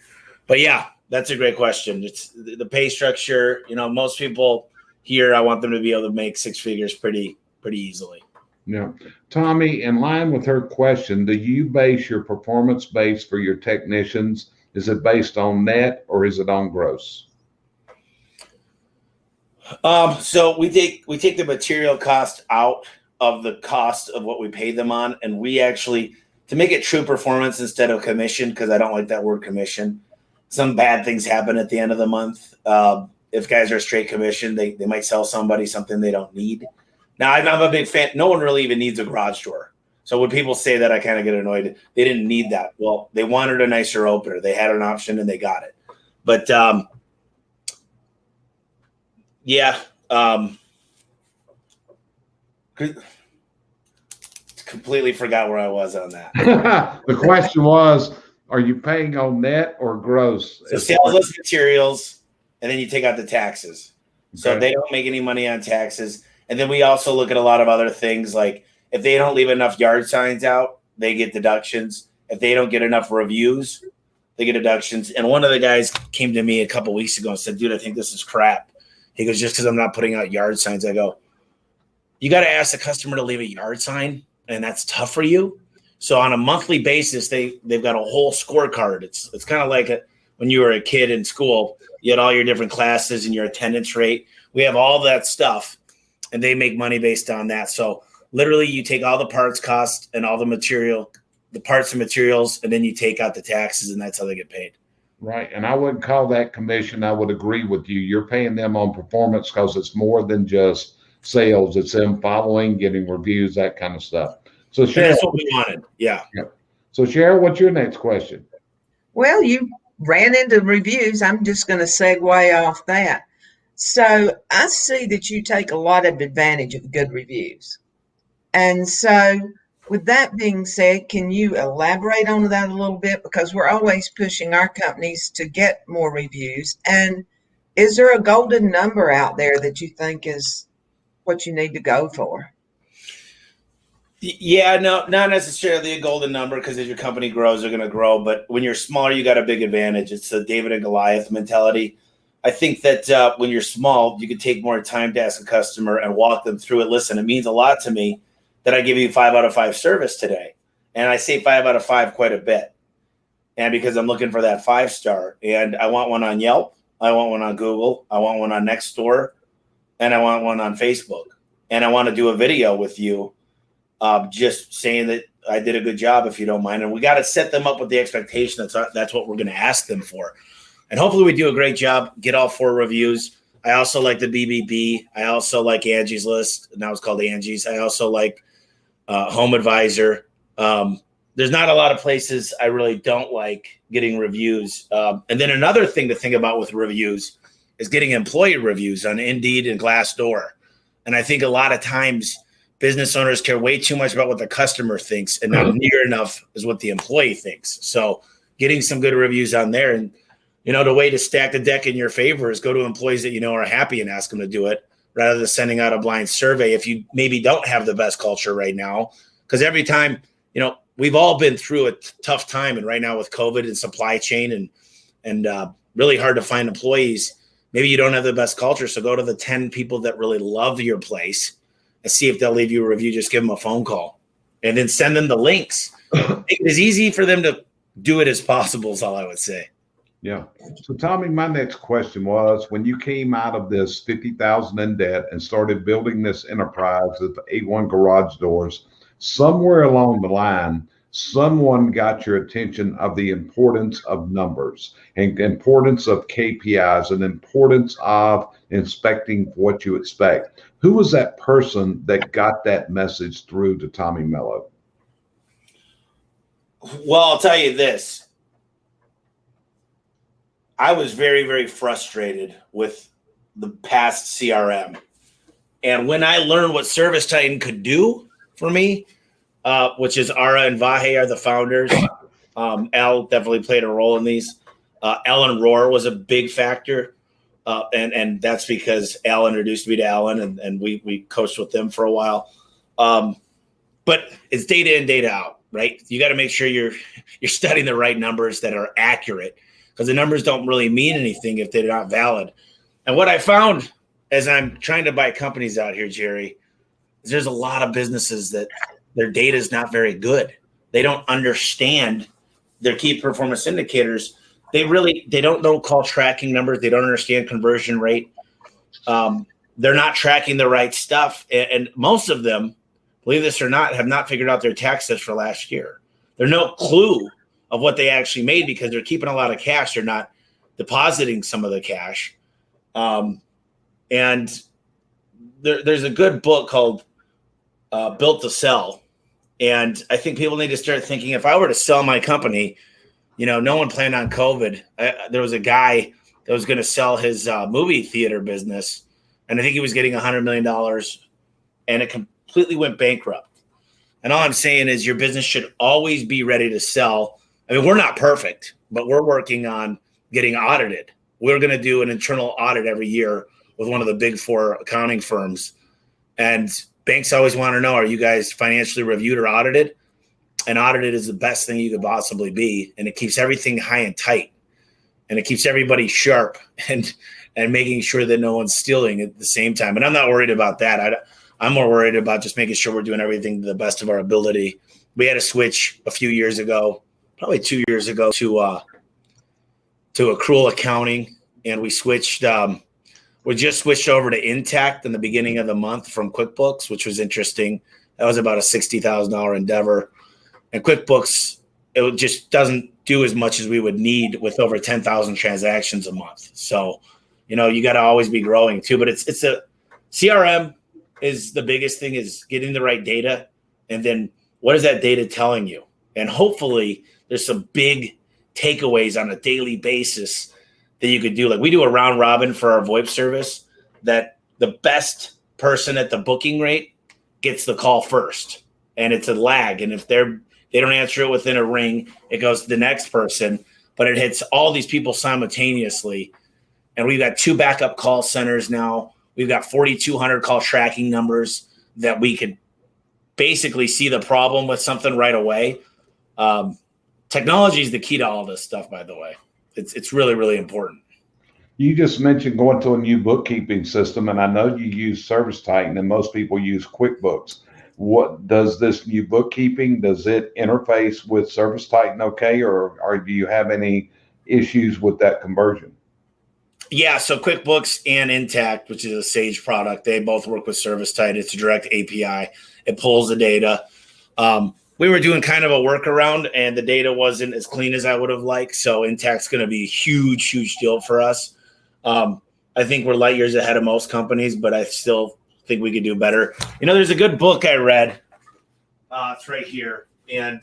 S4: yeah, that's a great question. It's the pay structure. Most people here, I want them to be able to make six figures pretty easily.
S1: Yeah. Tommy, in line with her question, do you base your performance base for your technicians? Is it based on net or is it on gross?
S4: So we take the material cost out of the cost of what we pay them on. And we actually, to make it true performance instead of commission, because I don't like that word commission, some bad things happen at the end of the month. If guys are straight commission, they might sell somebody something they don't need. Now, I'm a big fan. No one really even needs a garage door. So when people say that, I kind of get annoyed. They didn't need that. Well, they wanted a nicer opener. They had an option and they got it. But completely forgot where I was on that.
S1: The question was, are you paying on net or gross?
S4: So sales less materials, and then you take out the taxes. So
S1: Okay.
S4: they don't make any money on taxes. And then we also look at a lot of other things, like if they don't leave enough yard signs out, they get deductions. If they don't get enough reviews, they get deductions. And one of the guys came to me a couple weeks ago and said, dude, I think this is crap. He goes, just because I'm not putting out yard signs. I go, you got to ask the customer to leave a yard sign, and that's tough for you. So on a monthly basis, they've got a whole scorecard. It's kind of like when you were a kid in school, you had all your different classes and your attendance rate. We have all that stuff, and they make money based on that. So literally you take all the parts cost and all the material, the parts and materials, and then you take out the taxes, and that's how they get paid.
S1: Right. And I wouldn't call that commission. I would agree with you. You're paying them on performance because it's more than just sales. It's them following, getting reviews, that kind of stuff. So
S4: And
S1: Sheryl,
S4: that's what we wanted. Yeah.
S1: so Sheryl, what's your next question?
S3: Well, you ran into reviews. I'm just going to segue off that. So I see that you take a lot of advantage of good reviews. And so with that being said, can you elaborate on that a little bit? Because we're always pushing our companies to get more reviews. And is there a golden number out there that you think is what you need to go for?
S4: Yeah, no, not necessarily a golden number, because as your company grows, they're going to grow. But when you're smaller, you got a big advantage. It's the David and Goliath mentality. I think that when you're small, you can take more time to ask a customer and walk them through it. Listen, it means a lot to me that I give you 5 out of 5 service today. And I say 5 out of 5 quite a bit. And because I'm looking for that 5-star, and I want one on Yelp, I want one on Google, I want one on Nextdoor, and I want one on Facebook. And I want to do a video with you just saying that I did a good job, if you don't mind. And we got to set them up with the expectation that's what we're going to ask them for. And hopefully we do a great job, get all 4 reviews. I also like the BBB. I also like Angie's List. Now it's called Angie's. I also like Home Advisor. There's not a lot of places I really don't like getting reviews. And then another thing to think about with reviews is getting employee reviews on Indeed and Glassdoor. And I think a lot of times business owners care way too much about what the customer thinks and not near enough is what the employee thinks. So getting some good reviews on there. And, the way to stack the deck in your favor is go to employees that are happy and ask them to do it, rather than sending out a blind survey if you maybe don't have the best culture right now. Because every time, we've all been through a tough time. And right now with COVID and supply chain and really hard to find employees, maybe you don't have the best culture. So go to the 10 people that really love your place and see if they'll leave you a review. Just give them a phone call and then send them the links. Make it as easy for them to do it as possible is all I would say.
S1: Yeah. So Tommy, my next question was, when you came out of this 50,000 in debt and started building this enterprise of A1 Garage Doors, somewhere along the line, someone got your attention of the importance of numbers and importance of KPIs and importance of inspecting what you expect. Who was that person that got that message through to Tommy Mello?
S4: Well, I'll tell you this. I was very, very frustrated with the past CRM. And when I learned what Service Titan could do for me, which is Ara and Vahe are the founders. Al definitely played a role in these. Ellen Rohr was a big factor. And that's because Al introduced me to Ellen, and we coached with them for a while. But it's data in, data out, right? You got to make sure you're studying the right numbers that are accurate, because the numbers don't really mean anything if they're not valid. And what I found as I'm trying to buy companies out here, Jerry, is there's a lot of businesses that their data is not very good. They don't understand their key performance indicators. They don't know call tracking numbers. They don't understand conversion rate. They're not tracking the right stuff. And most of them, believe this or not, have not figured out their taxes for last year. They're no clue of what they actually made because they're keeping a lot of cash. They're not depositing some of the cash. And there's a good book called Built to Sell. And I think people need to start thinking, if I were to sell my company, no one planned on COVID. There was a guy that was going to sell his movie theater business, and I think he was getting $100 million, and it completely went bankrupt. And all I'm saying is your business should always be ready to sell. I mean, we're not perfect, but we're working on getting audited. We're going to do an internal audit every year with one of the big 4 accounting firms. And banks always want to know, are you guys financially reviewed or audited? And audited is the best thing you could possibly be. And it keeps everything high and tight. And it keeps everybody sharp and making sure that no one's stealing at the same time. And I'm not worried about that. I'm more worried about just making sure we're doing everything to the best of our ability. We had a switch a few years ago, probably 2 years ago, to accrual accounting. And we switched we just switched over to Intact in the beginning of the month from QuickBooks, which was interesting. That was about a $60,000 endeavor. And QuickBooks, it just doesn't do as much as we would need with over 10,000 transactions a month. So, you got to always be growing too. But it's a CRM is the biggest thing, is getting the right data. And then what is that data telling you? And hopefully there's some big takeaways on a daily basis that you could do. Like we do a round robin for our VoIP service, that the best person at the booking rate gets the call first. And it's a lag. And if they don't answer it within a ring, it goes to the next person, but it hits all these people simultaneously. And we've got 2 backup call centers now. We've got 4,200 call tracking numbers that we could basically see the problem with something right away. Technology is the key to all this stuff, by the way. It's really, really important.
S1: You just mentioned going to a new bookkeeping system, and I know you use Service Titan, and most people use QuickBooks. What does this new bookkeeping, does it interface with Service Titan okay, or do you have any issues with that conversion?
S4: Yeah, so QuickBooks and Intact, which is a Sage product, they both work with Service Titan. It's a direct API. It pulls the data. We were doing kind of a workaround, and the data wasn't as clean as I would have liked. So Intact's going to be a huge, huge deal for us. I think we're light years ahead of most companies, but I still think we could do better. There's a good book I read. It's right here. And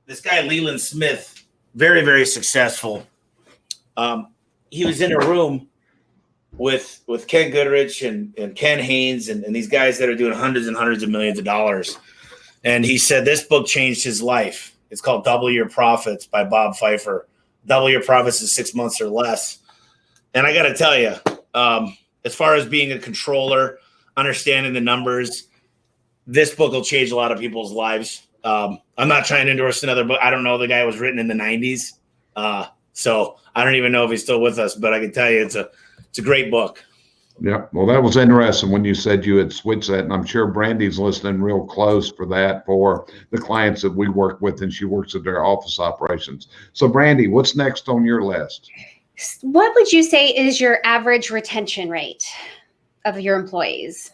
S4: this guy, Leland Smith, very, very successful. He was in a room with Ken Goodrich and Ken Haynes and these guys that are doing hundreds and hundreds of millions of dollars. And he said this book changed his life. It's called Double Your Profits by Bob Pfeiffer. Double your profits in 6 months or less. And I got to tell you, as far as being a controller, understanding the numbers, this book will change a lot of people's lives. I'm not trying to endorse another book. I don't know. The guy was written in the 90s. So I don't even know if he's still with us, but I can tell you it's a great book.
S1: Yeah. Well, that was interesting when you said you had switched that, and I'm sure Brandi's listening real close for that, for the clients that we work with, and she works at their office operations. So Brandi, what's next on your list?
S2: What would you say is your average retention rate of your employees?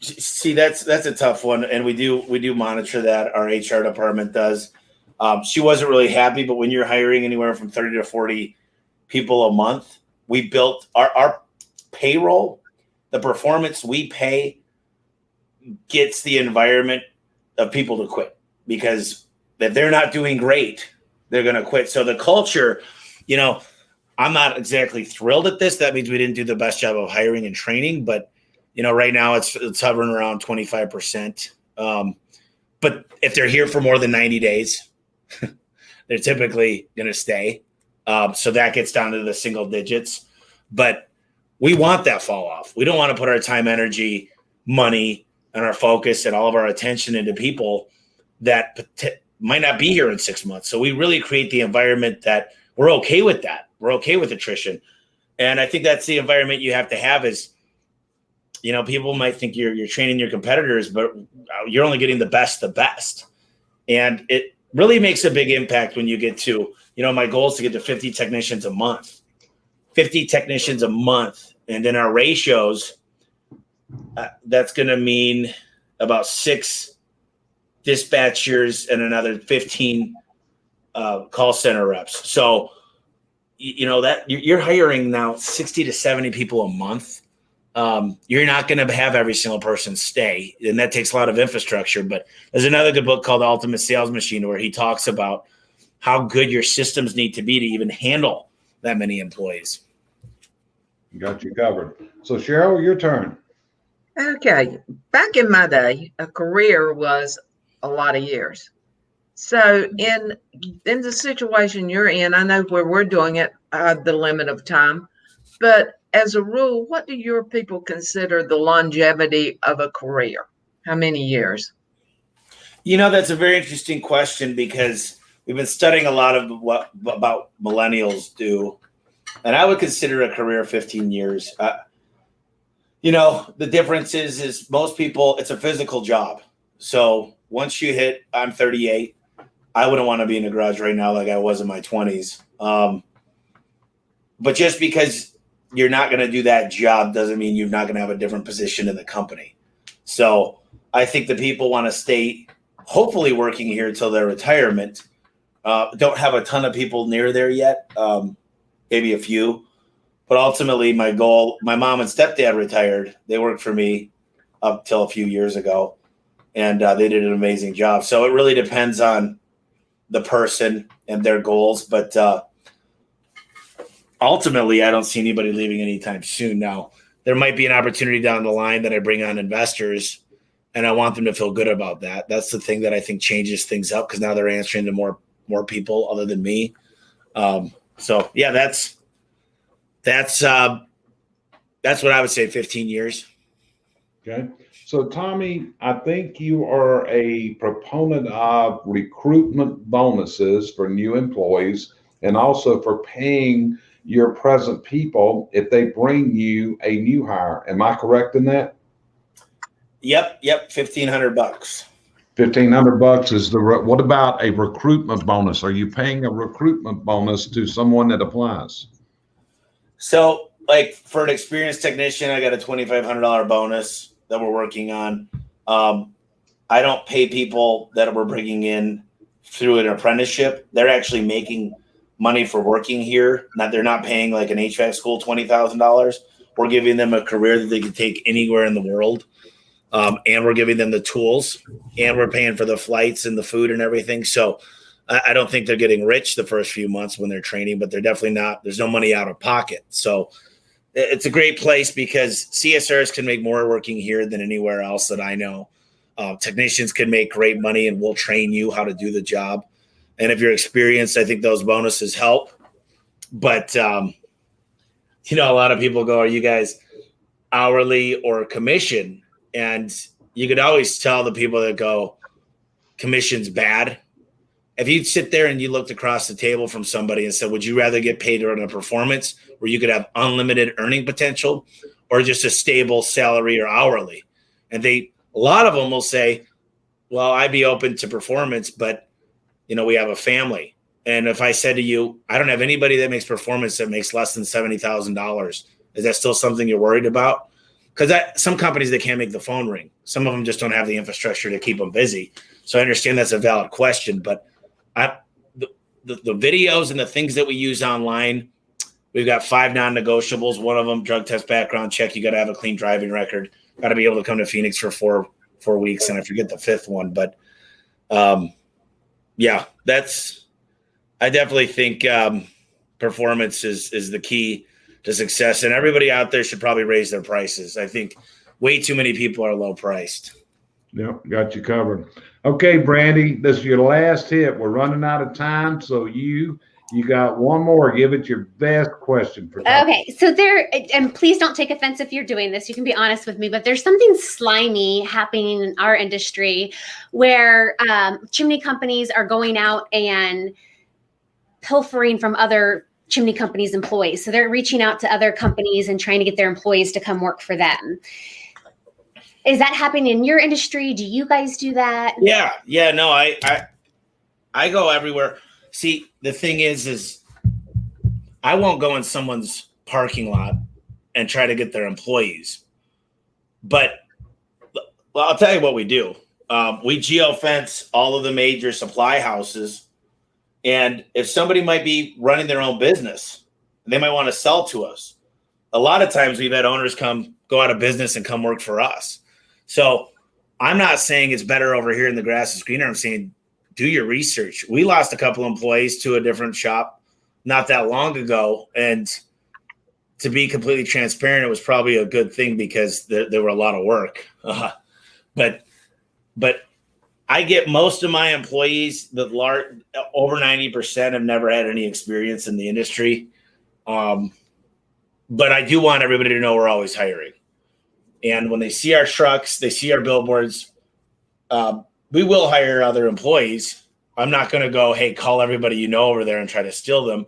S4: See, that's a tough one, and we do monitor that. Our HR department does. She wasn't really happy, but when you're hiring anywhere from 30 to 40 people a month, we built our payroll the performance we pay gets the environment of people to quit, because if they're not doing great, they're going to quit. So the culture, you know, I'm not exactly thrilled at this. That means we didn't do the best job of hiring and training, but you know, right now it's hovering around 25%. But if they're here for more than 90 days, they're typically going to stay. So that gets down to the single digits, but we want that fall off. We don't want to put our time, energy, money, and our focus and all of our attention into people that might not be here in 6 months. So we really create the environment that we're okay with that. We're okay with attrition. And I think that's the environment you have to have is, you know, people might think you're training your competitors, but you're only getting the best. And it really makes a big impact when you get to, you know, my goal is to get to 50 technicians a month. And then our ratios, that's going to mean about 6 dispatchers and another 15 call center reps. So, you know, that you're hiring now 60 to 70 people a month. You're not going to have every single person stay, and that takes a lot of infrastructure. But there's another good book called The Ultimate Sales Machine where he talks about how good your systems need to be to even handle that many employees.
S1: Got you covered. So Sheryl, your turn.
S3: Okay. Back in my day, a career was a lot of years. So in the situation you're in, I know where we're doing it, the limit of time, but as a rule, what do your people consider the longevity of a career? How many years?
S4: You know, that's a very interesting question because we've been studying a lot of what about millennials do, and I would consider a career 15 years. You know, the difference is most people, it's a physical job. So once you hit, I'm 38, I wouldn't want to be in a garage right now like I was in my 20s. But just because you're not going to do that job doesn't mean you're not going to have a different position in the company. So I think the people want to stay hopefully working here till their retirement. Don't have a ton of people near there yet, maybe a few. But ultimately, my goal, my mom and stepdad retired. They worked for me up till a few years ago, and they did an amazing job. So it really depends on the person and their goals. But ultimately, I don't see anybody leaving anytime soon. Now, there might be an opportunity down the line that I bring on investors, and I want them to feel good about that. That's the thing that I think changes things up because now they're answering to more people other than me. So, yeah, that's what I would say, 15 years.
S1: Okay. So, Tommy, I think you are a proponent of recruitment bonuses for new employees and also for paying your present people if they bring you a new hire. Am I correct in that?
S4: Yep. $1,500.
S1: $1,500 is what about a recruitment bonus? Are you paying a recruitment bonus to someone that applies?
S4: So, like for an experienced technician, I got a $2,500 bonus that we're working on. I don't pay people that we're bringing in through an apprenticeship. They're actually making money for working here. They're not paying like an HVAC school $20,000. We're giving them a career that they can take anywhere in the world. And we're giving them the tools, and we're paying for the flights and the food and everything. So I don't think they're getting rich the first few months when they're training, but they're definitely not. There's no money out of pocket. So it's a great place because CSRs can make more working here than anywhere else that I know. Technicians can make great money, and we'll train you how to do the job. And if you're experienced, I think those bonuses help. But, you know, a lot of people go, are you guys hourly or commission? And you could always tell the people that go, commission's bad. If you sit there and you looked across the table from somebody and said, would you rather get paid on a performance where you could have unlimited earning potential or just a stable salary or hourly? And a lot of them will say, well, I'd be open to performance, but, you know, we have a family. And if I said to you, I don't have anybody that makes performance that makes less than $70,000, is that still something you're worried about? Because some companies, they can't make the phone ring. Some of them just don't have the infrastructure to keep them busy. So I understand that's a valid question, but the videos and the things that we use online, We've got 5 non-negotiables. One of them, drug test, background check. You got to have a clean driving record. Got to be able to come to Phoenix for four weeks, and I forget the 5th one. But yeah, I definitely think performance is the key to success, and everybody out there should probably raise their prices. I think way too many people are low priced.
S1: Yep, got you covered. Okay, Brandi, this is your last hit. We're running out of time, so you got one more. Give it your best question for Tommy.
S2: Okay, so and please don't take offense if you're doing this. You can be honest with me, but there's something slimy happening in our industry where chimney companies are going out and pilfering from other chimney companies' employees. So they're reaching out to other companies and trying to get their employees to come work for them. Is that happening in your industry? Do you guys do that?
S4: Yeah. No, I go everywhere. See, the thing is I won't go in someone's parking lot and try to get their employees. But well, I'll tell you what we do. We geofence all of the major supply houses. And if somebody might be running their own business, they might want to sell to us. A lot of times we've had owners go out of business and come work for us. So I'm not saying it's better over here in the grass is greener. I'm saying do your research. We lost a couple employees to a different shop not that long ago. And to be completely transparent, it was probably a good thing because there were a lot of work. But I get most of my employees over 90% have never had any experience in the industry. But I do want everybody to know we're always hiring. And when they see our trucks, they see our billboards, we will hire other employees. I'm not going to go, hey, call everybody you know over there and try to steal them.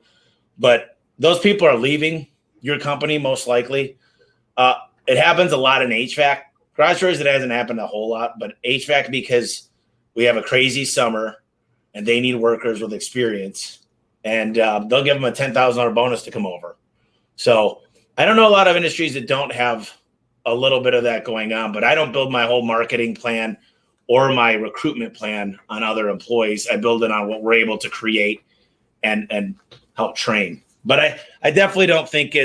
S4: But those people are leaving your company most likely. It happens a lot in HVAC. Garage doors, it hasn't happened a whole lot. But HVAC, because we have a crazy summer and they need workers with experience. And they'll give them a $10,000 bonus to come over. So I don't know a lot of industries that don't have a little bit of that going on, but I don't build my whole marketing plan or my recruitment plan on other employees. I build it on what we're able to create and help train. But I definitely don't think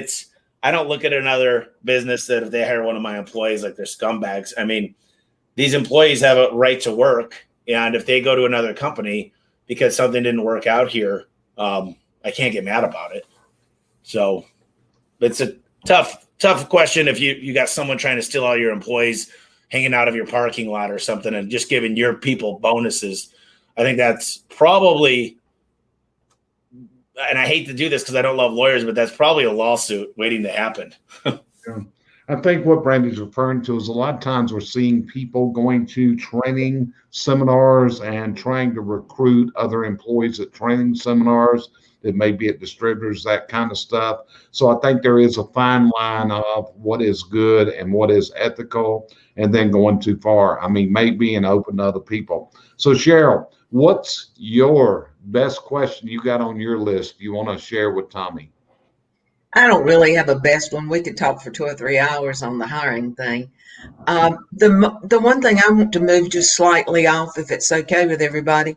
S4: I don't look at another business that if they hire one of my employees, like they're scumbags. I mean, these employees have a right to work. And if they go to another company because something didn't work out here, I can't get mad about it. So it's a tough question if you got someone trying to steal all your employees hanging out of your parking lot or something and just giving your people bonuses. I think that's probably, and I hate to do this because I don't love lawyers, but that's probably a lawsuit waiting to happen.
S1: Yeah. I think what Brandi's referring to is a lot of times we're seeing people going to training seminars and trying to recruit other employees at training seminars that may be at distributors, that kind of stuff. So I think there is a fine line of what is good and what is ethical and then going too far. I mean, maybe and open to other people. So Sheryl, what's your best question you got on your list you want to share with Tommy?
S3: I don't really have a best one. We could talk for 2 or 3 hours on the hiring thing. The one thing I want to move just slightly off, if it's okay with everybody,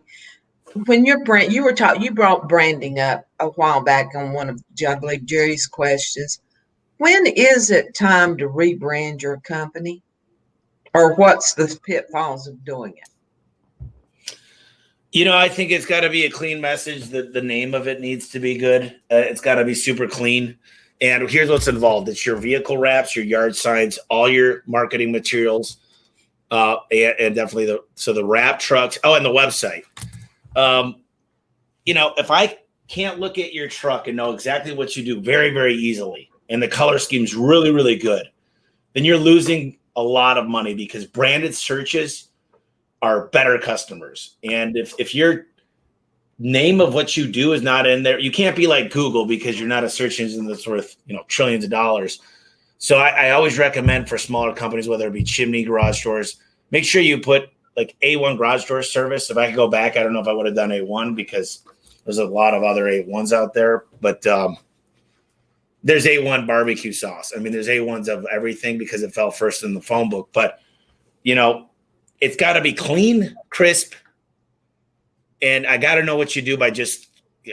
S3: when you brought branding up a while back on one of, I believe, Jerry's questions. When is it time to rebrand your company, or what's the pitfalls of doing it?
S4: I think it's got to be a clean message. The name of it needs to be good. It's got to be super clean. And here's what's involved. It's your vehicle wraps, your yard signs, all your marketing materials, and definitely the wrap trucks. Oh, and the website. If I can't look at your truck and know exactly what you do very, very easily, and the color scheme's really, really good, then you're losing a lot of money because branded searches are better customers. And if your name of what you do is not in there, you can't be like Google because you're not a search engine that's worth, trillions of dollars. So I always recommend for smaller companies, whether it be chimney garage doors, make sure you put like A1 garage door service. If I could go back, I don't know if I would have done A1 because there's a lot of other A1s out there, but there's A1 barbecue sauce. I mean, there's A1s of everything because it fell first in the phone book, but it's got to be clean, crisp, and I got to know what you do by just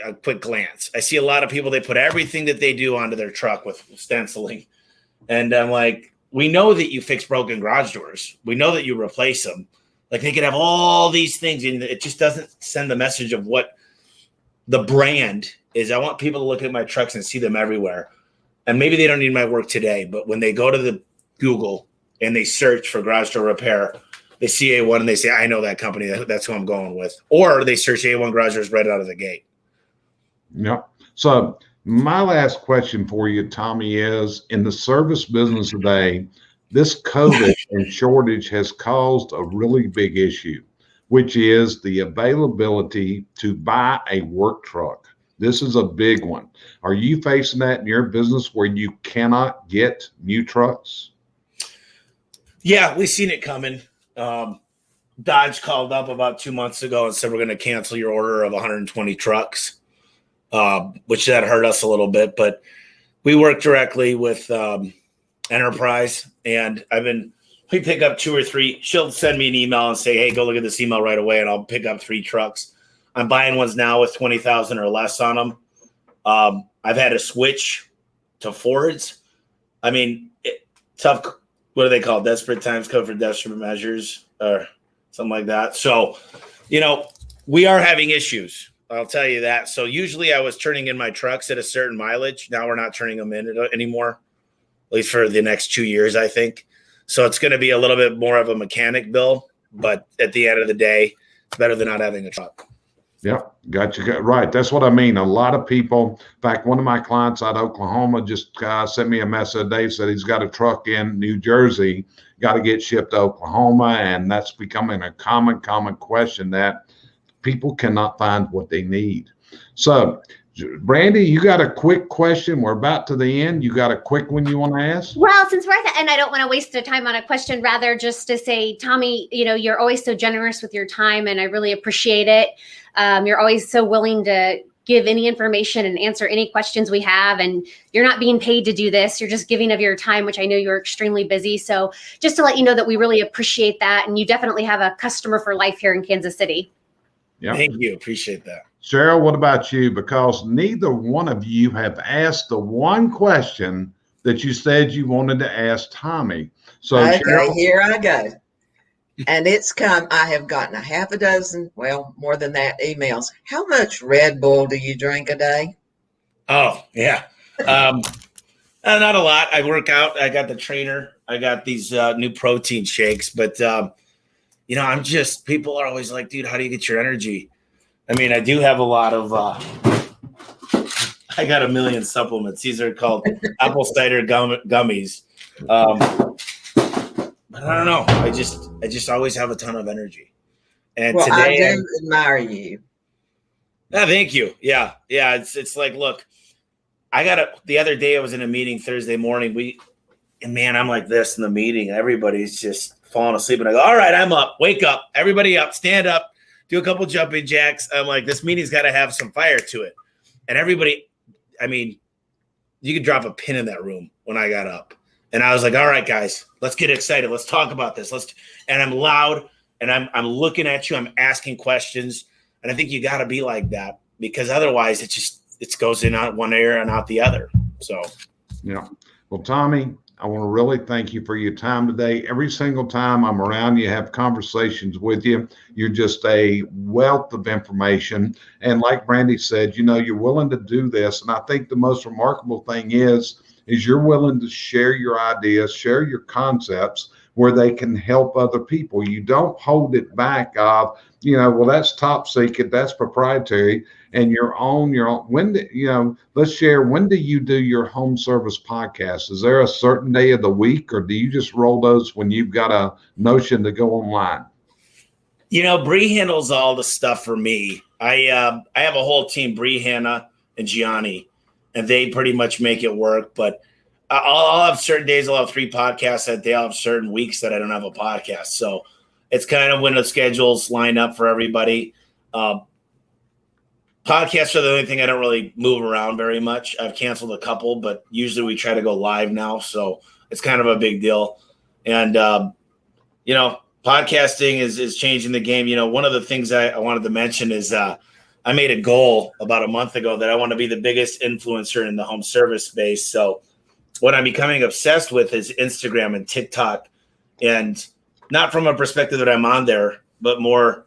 S4: a quick glance. I see a lot of people, they put everything that they do onto their truck with stenciling. And I'm like, we know that you fix broken garage doors. We know that you replace them. Like they could have all these things, and it just doesn't send the message of what the brand is. I want people to look at my trucks and see them everywhere. And maybe they don't need my work today, but when they go to the Google and they search for garage door repair, they see A1 and they say, I know that company. That's who I'm going with. Or they search A1 garage doors right out of the gate.
S1: Yep. So my last question for you, Tommy, is in the service business today, this COVID and shortage has caused a really big issue, which is the availability to buy a work truck. This is a big one. Are you facing that in your business where you cannot get new trucks?
S4: Yeah, we've seen it coming. Dodge called up about 2 months ago and said, we're going to cancel your order of 120 trucks, which that hurt us a little bit. But we work directly with Enterprise, and we pick up 2 or 3. She'll send me an email and say, hey, go look at this email right away, and I'll pick up 3 trucks. I'm buying ones now with 20,000 or less on them. I've had to switch to Fords. I mean, tough. What do they call it? Desperate times code for desperate measures or something like that. So, we are having issues. I'll tell you that. So usually I was turning in my trucks at a certain mileage. Now we're not turning them in anymore, at least for the next 2 years, I think. So it's going to be a little bit more of a mechanic bill, but at the end of the day, it's better than not having a truck.
S1: Yep, gotcha. Right. That's what I mean. A lot of people, in fact, one of my clients out of Oklahoma just sent me a message today, said he's got a truck in New Jersey, got to get shipped to Oklahoma. And that's becoming a common question that people cannot find what they need. So, Brandi, you got a quick question? We're about to the end. You got a quick one you want to ask?
S2: Well, since we're at the end, I don't want to waste the time on a question, rather just to say, Tommy, you're always so generous with your time, and I really appreciate it. You're always so willing to give any information and answer any questions we have, and you're not being paid to do this. You're just giving of your time, which I know you're extremely busy. So just to let you know that we really appreciate that, and you definitely have a customer for life here in Kansas City.
S1: Yeah.
S4: Thank you. Appreciate that.
S1: Sheryl, what about you? Because neither one of you have asked the one question that you said you wanted to ask Tommy. So
S3: okay,
S1: Sheryl,
S3: here I go. And it's come, I have gotten a half a dozen, well, more than that, emails. How much Red Bull do you drink a day?
S4: Oh, yeah. Not a lot. I work out. I got the trainer. I got these new protein shakes. But, people are always like, dude, how do you get your energy? I mean, I do have a lot of, I got a million supplements. These are called apple cider gummies. But I don't know. I just always have a ton of energy. And
S3: well,
S4: today
S3: I do admire you.
S4: Thank you. Yeah. It's like, look, the other day I was in a meeting Thursday morning. I'm like this in the meeting. Everybody's just falling asleep. And I go, all right, I'm up. Wake up. Everybody up. Stand up. Do a couple jumping jacks. I'm like, this meeting's got to have some fire to it. And everybody, you could drop a pin in that room when I got up. And I was like, all right, guys, let's get excited. Let's talk about this. And I'm loud and I'm looking at you. I'm asking questions. And I think you got to be like that, because otherwise it goes in out one ear and out the other. So,
S1: yeah. Well, Tommy, I want to really thank you for your time today. Every single time I'm around you, have conversations with you. You're just a wealth of information. And like Brandi said, you're willing to do this. And I think the most remarkable thing is you're willing to share your ideas, share your concepts where they can help other people. You don't hold it back of, well, that's top secret, that's proprietary, and your own. Let's share, when do you do your home service podcast? Is there a certain day of the week, or do you just roll those when you've got a notion to go online?
S4: Bree handles all the stuff for me. I have a whole team, Bree, Hannah, and Gianni, and they pretty much make it work. But I'll have certain days, I'll have 3 podcasts that day. I'll have certain weeks that I don't have a podcast. So it's kind of when the schedules line up for everybody. Podcasts are the only thing I don't really move around very much. I've canceled a couple, but usually we try to go live now. So it's kind of a big deal. And, podcasting is changing the game. One of the things I wanted to mention is, I made a goal about a month ago that I want to be the biggest influencer in the home service space. So what I'm becoming obsessed with is Instagram and TikTok, and not from a perspective that I'm on there, but more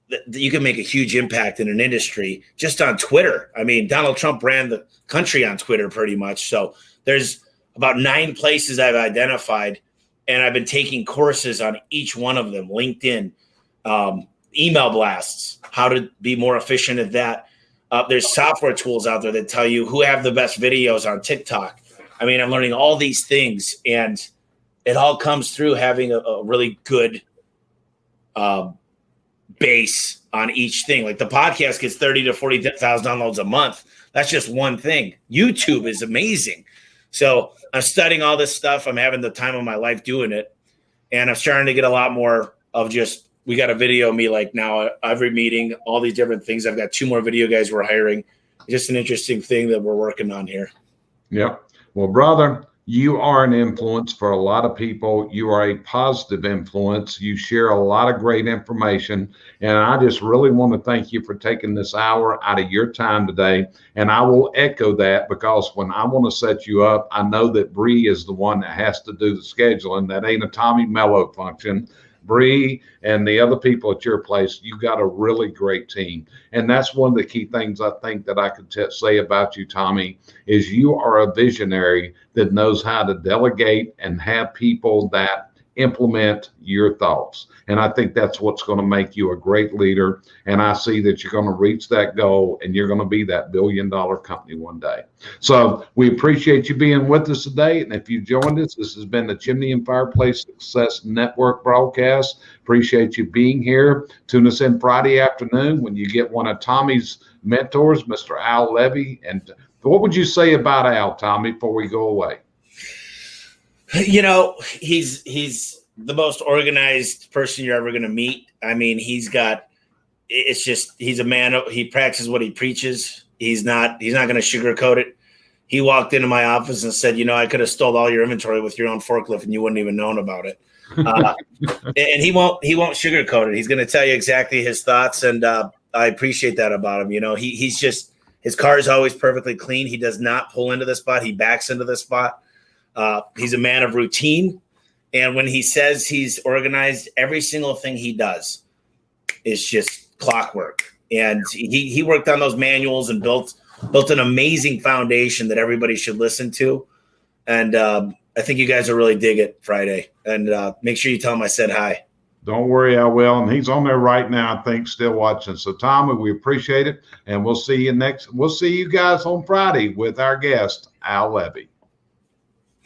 S4: that you can make a huge impact in an industry just on Twitter. I mean, Donald Trump ran the country on Twitter pretty much. So there's about 9 places I've identified, and I've been taking courses on each one of them. LinkedIn, email blasts, how to be more efficient at that. There's software tools out there that tell you who have the best videos on TikTok. I mean, I'm learning all these things, and it all comes through having a really good base on each thing. Like the podcast gets 30 to 40,000 downloads a month. That's just one thing. YouTube is amazing. So I'm studying all this stuff. I'm having the time of my life doing it. And I'm starting to get a lot more of just, we got a video of me like now every meeting, all these different things. I've got 2 more video guys we're hiring. Just an interesting thing that we're working on here.
S1: Yep. Well, brother, you are an influence for a lot of people. You are a positive influence. You share a lot of great information. And I just really want to thank you for taking this hour out of your time today. And I will echo that, because when I want to set you up, I know that Bree is the one that has to do the scheduling. That ain't a Tommy Mello function. Bree and the other people at your place, you got a really great team. And that's one of the key things I think that I could say about you, Tommy, is you are a visionary that knows how to delegate and have people that implement your thoughts. And I think that's what's going to make you a great leader. And I see that you're going to reach that goal, and you're going to be that billion-dollar company one day. So we appreciate you being with us today. And if you joined us, this has been the Chimney and Fireplace Success Network broadcast. Appreciate you being here. Tune us in Friday afternoon when you get one of Tommy's mentors, Mr. Al Levy. And what would you say about Al, Tommy, before we go away?
S4: You know, he's the most organized person you're ever going to meet. I mean, he's a man. He practices what he preaches. He's not going to sugarcoat it. He walked into my office and said, I could have stole all your inventory with your own forklift and you wouldn't even known about it. And he won't sugarcoat it. He's going to tell you exactly his thoughts. And I appreciate that about him. He's just, his car is always perfectly clean. He does not pull into the spot. He backs into the spot. He's a man of routine. And when he says he's organized, every single thing he does is just clockwork. And he worked on those manuals and built an amazing foundation that everybody should listen to. And I think you guys will really dig it Friday. And make sure you tell him I said hi.
S1: Don't worry, I will. And he's on there right now, I think, still watching. So, Tommy, we appreciate it. And we'll see you guys on Friday with our guest, Al Levy.